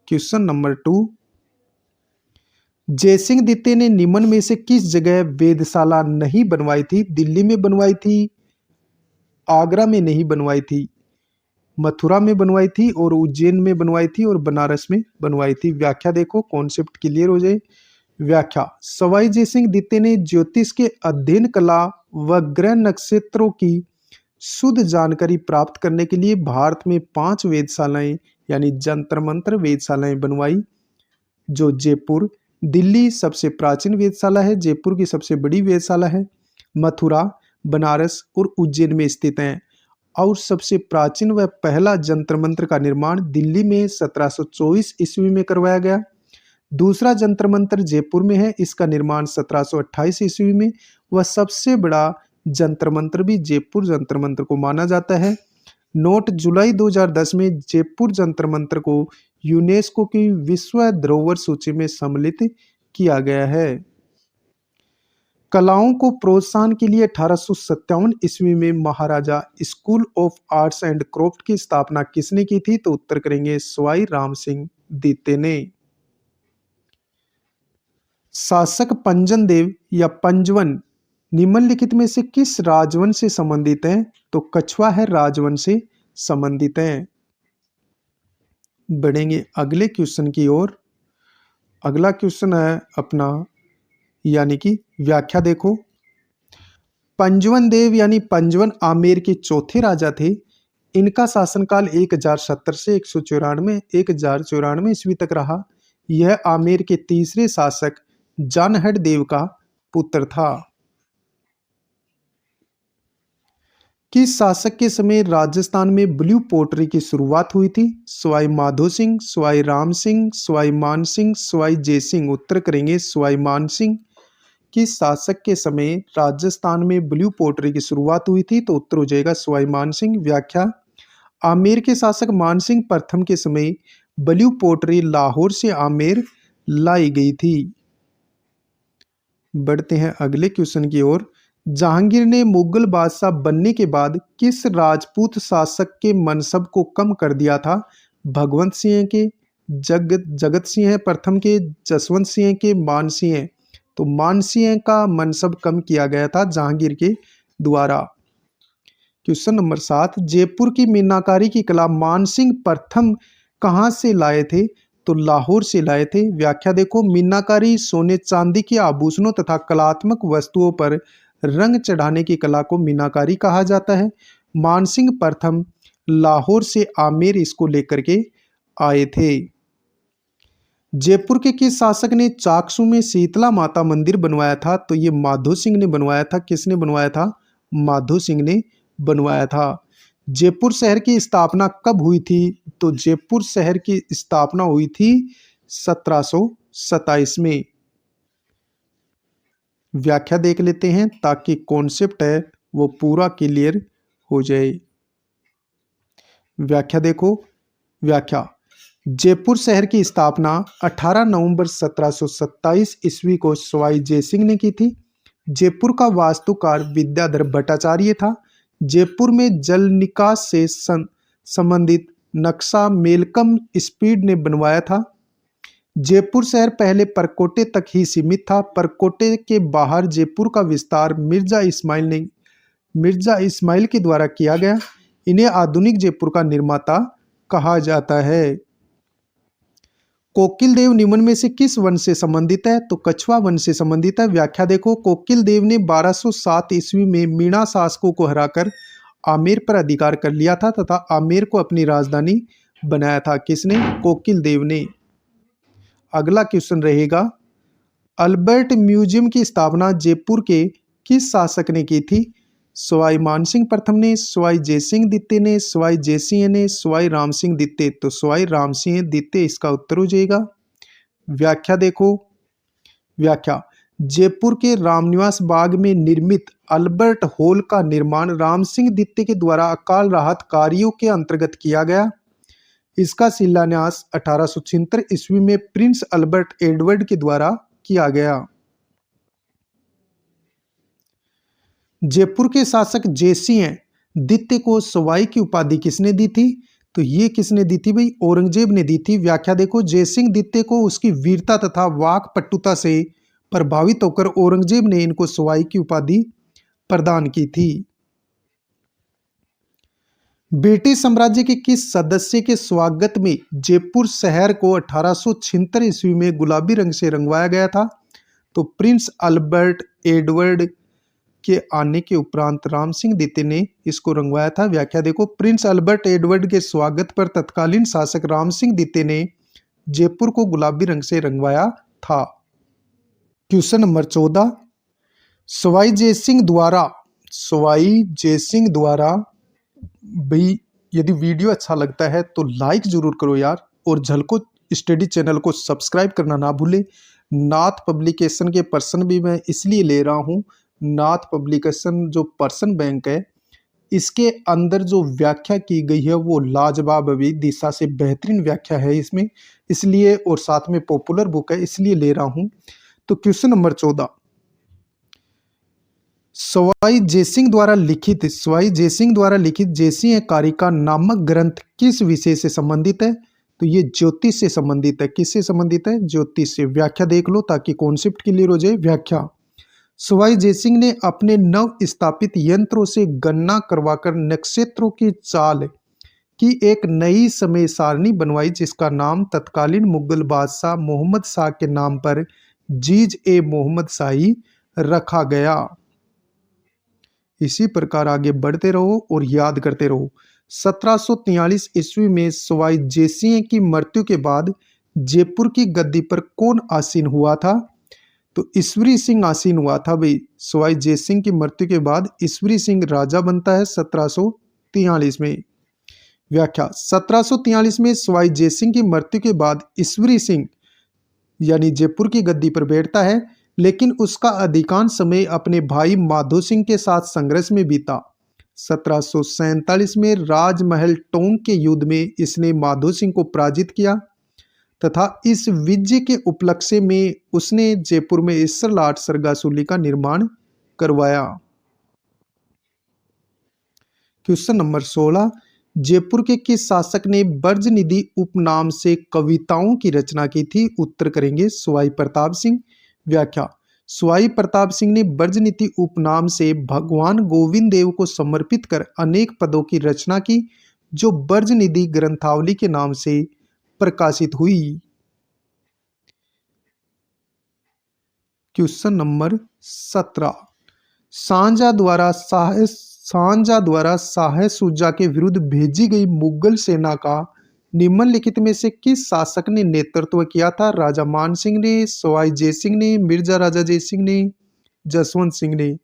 क्वेश्चन नंबर 2, जयसिंह द्वितीय ने निम्न में से किस जगह वेधशाला नहीं बनवाई थी? दिल्ली में बनवाई थी, आगरा में नहीं बनवाई थी, मथुरा में बनवाई थी और उज्जैन में बनवाई थी और बनारस में बनवाई थी। व्याख्या देखो, कॉन्सेप्ट क्लियर हो जाए। व्याख्या, सवाई जयसिंह द्वितीय ने ज्योतिष के अध्ययन कला व ग्रह नक्षत्रों की शुद्ध जानकारी प्राप्त करने के लिए भारत में 5 वेधशालाएं यानी जंतर मंत्र वेधशालाएं बनवाई, जो जयपुर, दिल्ली सबसे प्राचीन वेधशाला है, जयपुर की सबसे बड़ी वेधशाला है, मथुरा, बनारस और उज्जैन में स्थित हैं। और सबसे प्राचीन व पहला जंतर मंत्र का निर्माण दिल्ली में 1724 ईस्वी में करवाया गया। दूसरा जंतर मंत्र जयपुर में है, इसका निर्माण 1728 ईस्वी में। वह सबसे बड़ा जंतर मंत्र भी जयपुर जंतर मंत्र को माना जाता है। नोट, जुलाई 2010 में जयपुर जंतर मंत्र को यूनेस्को की विश्व धरोहर सूची में सम्मिलित किया गया है। कलाओं को प्रोत्साहन के लिए 1857 ईस्वी में Maharaja school of arts and craft की स्थापना किसने की थी? तो उत्तर करेंगे सवाई राम सिंह द्वितीय ने। शासक पंजन देव या पंजवन निम्नलिखित में से किस राजवंश से संबंधित हैं? तो कछवा है राजवंश से संबंधित हैं। बढ़ेंगे अगले क्वेश्चन की ओर। अगला क्वेश्चन है अपना यानी कि व्याख्या देखो। पंजवन देव यानी पंजवन आमेर के चौथे राजा थे। इनका शासनकाल 1070 से 1094 ईस्वी तक रहा। यह आमेर के तीसरे शासक जानहड देव का पुत्र था। किस शासक के समय राजस्थान में ब्लू पोट्री की शुरुआत हुई थी? सवाई माधो सिंह, सवाई राम सिंह, सवाई मान सिंह, सवाई जय सिंह। उत्तर करेंगे सवाई मान सिंह। किस शासक के समय राजस्थान में ब्लू पोट्री की शुरुआत हुई थी? तो उत्तर हो जाएगा सवाई मान सिंह। व्याख्या, आमेर के शासक मान सिंह प्रथम के समय ब्लू पोट्री लाहौर से आमेर लाई गई थी। बढ़ते हैं अगले क्वेश्चन की ओर। जहांगीर ने मुगल बादशाह बनने के बाद किस राजपूत शासक के मनसब को कम कर दिया था? भगवंत सिंह के, जगत सिंह प्रथम के, जसवंत सिंह के, मान सिंह। तो मान सिंह का मनसब कम किया गया था जहांगीर के द्वारा। क्वेश्चन नंबर 7, जयपुर की मीनाकारी की कला मान सिंह प्रथम कहाँ से लाए थे? तो लाहौर से लाए थे। व्याख्या देखो, मीनाकारी सोने चांदी के आभूषणों तथा कलात्मक वस्तुओं पर रंग चढ़ाने की कला को मीनाकारी कहा जाता है। मानसिंह प्रथम लाहौर से आमेर इसको लेकर के आए थे। जयपुर के किस शासक ने चाकसू में शीतला माता मंदिर बनवाया था? तो ये माधो सिंह ने बनवाया था। किसने बनवाया था? माधो सिंह ने बनवाया था। जयपुर शहर की स्थापना कब हुई थी? तो जयपुर शहर की स्थापना हुई थी 1727 में। व्याख्या देख लेते हैं ताकि कॉन्सेप्ट है वो पूरा क्लियर हो जाए। व्याख्या देखो। व्याख्या, जयपुर शहर की स्थापना 18 नवंबर 1727 ईस्वी को सवाई जयसिंह ने की थी। जयपुर का वास्तुकार विद्याधर भट्टाचार्य था। जयपुर में जल निकास से संबंधित नक्शा मेलकम स्पीड ने बनवाया था। जयपुर शहर पहले परकोटे तक ही सीमित था। परकोटे के बाहर जयपुर का विस्तार मिर्जा इस्माइल के द्वारा किया गया। इन्हें आधुनिक जयपुर का निर्माता कहा जाता है। कोकिल देव निम्न में से किस वंश से संबंधित है? तो कछवा वंश से संबंधित है। व्याख्या देखो, कोकिल देव ने 1207 ईस्वी में मीणा शासकों को हराकर आमेर पर अधिकार कर लिया था तथा आमेर को अपनी राजधानी बनाया था। किसने? कोकिल देव ने। अगला क्वेश्चन रहेगा, अल्बर्ट म्यूजियम की स्थापना जयपुर के किस शासक ने की थी? सवाई मानसिंह प्रथम ने, सवाई जयसिंह द्वितीय ने, सवाई जयसिंह ने, सवाई राम सिंह द्वितीय। तो सवाई राम सिंह द्वितीय इसका उत्तर हो जाएगा। व्याख्या देखो। व्याख्या, जयपुर के रामनिवास बाग में निर्मित अल्बर्ट हॉल का निर्माण राम सिंह द्वितीय के द्वारा अकाल राहत कार्यों के अंतर्गत किया गया। इसका शिलान्यास 1876 ईस्वी में प्रिंस अल्बर्ट एडवर्ड के द्वारा किया गया। जयपुर के शासक जयसिंह द्वितीय को सवाई की उपाधि किसने दी थी? तो ये किसने दी थी भाई? औरंगजेब ने दी थी। व्याख्या देखो, जयसिंह द्वितीय को उसकी वीरता तथा वाकपटुता से प्रभावित होकर औरंगजेब ने इनको सवाई की उपाधि प्रदान की थी। ब्रिटिश साम्राज्य के किस सदस्य के स्वागत में जयपुर शहर को 1876 ईस्वी में गुलाबी रंग से रंगवाया गया था? तो प्रिंस अल्बर्ट एडवर्ड के आने के उपरांत राम सिंह द्वितीय ने इसको रंगवाया था। व्याख्या देखो, प्रिंस अल्बर्ट एडवर्ड के स्वागत पर तत्कालीन शासक राम सिंह द्वितीय ने जयपुर को गुलाबी रंग से रंगवाया था। क्वेश्चन नंबर 14, सवाई जयसिंह द्वारा भाई यदि वीडियो अच्छा लगता है तो लाइक जरूर करो यार, और झलको स्टडी चैनल को सब्सक्राइब करना ना भूले। नाथ पब्लिकेशन के पर्सन भी मैं इसलिए ले रहा हूँ, नाथ पब्लिकेशन जो पर्सन बैंक है इसके अंदर जो व्याख्या की गई है वो लाजवाब अभी दिशा से बेहतरीन व्याख्या है इसमें, इसलिए, और साथ में पॉपुलर बुक है इसलिए ले रहा हूं। तो क्वेश्चन नंबर 14, सवाई जयसिंह द्वारा लिखित जयसिंह कारिका नामक ग्रंथ किस विषय से संबंधित है? तो ये ज्योतिष से संबंधित है। किससे संबंधित है? ज्योतिष से। व्याख्या देख लो ताकि कॉन्सेप्ट क्लियर हो जाए। व्याख्या, सवाई जयसिंह ने अपने नव स्थापित यंत्रों से गणना करवाकर नक्षत्रों की चाल की एक नई समय सारणी बनवाई, जिसका नाम तत्कालीन मुगल बादशाह मोहम्मद शाह के नाम पर जीज ए मोहम्मद शाही रखा गया। इसी प्रकार आगे बढ़ते रहो और याद करते रहो। 1743 ईस्वी में सवाई जयसिंह की मृत्यु के बाद जयपुर की गद्दी पर कौन आसीन हुआ था? तो ईश्वरी सिंह आसीन हुआ था भाई। सवाई जयसिंह की मृत्यु के बाद ईश्वरी सिंह राजा बनता है 1743 में। व्याख्या, 1743 में सवाई जयसिंह की मृत्यु के बाद ईश्वरी सिंह यानी जयपुर की गद्दी पर बैठता है, लेकिन उसका अधिकांश समय अपने भाई माधो सिंह के साथ संघर्ष में बीता। 1747 में राजमहल टोंक के युद्ध में इसने माधो सिंह को पराजित किया तथा इस विजय के उपलक्ष्य में उसने जयपुर में ईश्वरलाट सरगासूली का निर्माण करवाया। क्वेश्चन नंबर 16, जयपुर के किस शासक ने ब्रजनिधि उपनाम से कविताओं की रचना की थी? उत्तर करेंगे सवाई प्रताप सिंह। व्याख्या, सवाई प्रताप सिंह ने ब्रजनिधि उपनाम से भगवान गोविंद देव को समर्पित कर अनेक पदों की रचना की, जो ब्रजनिधि ग्रंथावली के नाम से प्रकाशित हुई। क्वेश्चन नंबर 17, सांझा द्वारा शाह शुजा के विरुद्ध भेजी गई मुगल सेना का निम्नलिखित में से किस शासक ने नेतृत्व किया था? राजा मान सिंह ने, सवाई जयसिंह ने, मिर्जा राजा जयसिंह ने, जसवंत सिंह ने।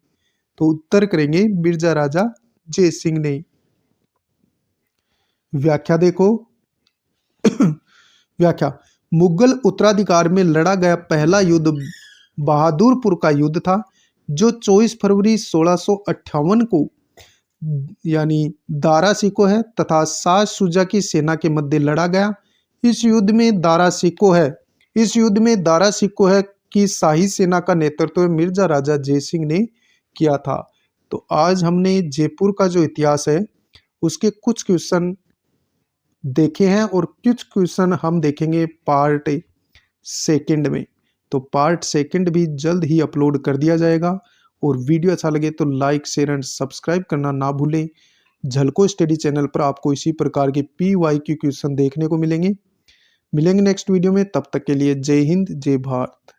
तो उत्तर करेंगे मिर्जा राजा जयसिंह ने। व्याख्या देखो व्याख्या, मुगल उत्तराधिकार में लड़ा गया पहला युद्ध बहादुरपुर का युद्ध था, जो 24 फरवरी 1658 को यानी दारा सिकोह है तथा शाह शुजा की सेना के मध्य लड़ा गया। इस युद्ध में दारा सिकोह की शाही सेना का नेतृत्व मिर्जा राजा जयसिंह ने किया था। तो आज हमने जयपुर का जो इतिहास है उसके कुछ क्वेश्चन देखे हैं और कुछ क्वेश्चन हम देखेंगे पार्ट सेकंड में। तो पार्ट सेकंड भी जल्द ही अपलोड कर दिया जाएगा, और वीडियो अच्छा लगे तो लाइक शेयर एंड सब्सक्राइब करना ना भूलें। झलको स्टडी चैनल पर आपको इसी प्रकार के PYQ क्वेश्चन देखने को मिलेंगे नेक्स्ट वीडियो में। तब तक के लिए जय हिंद जय भारत।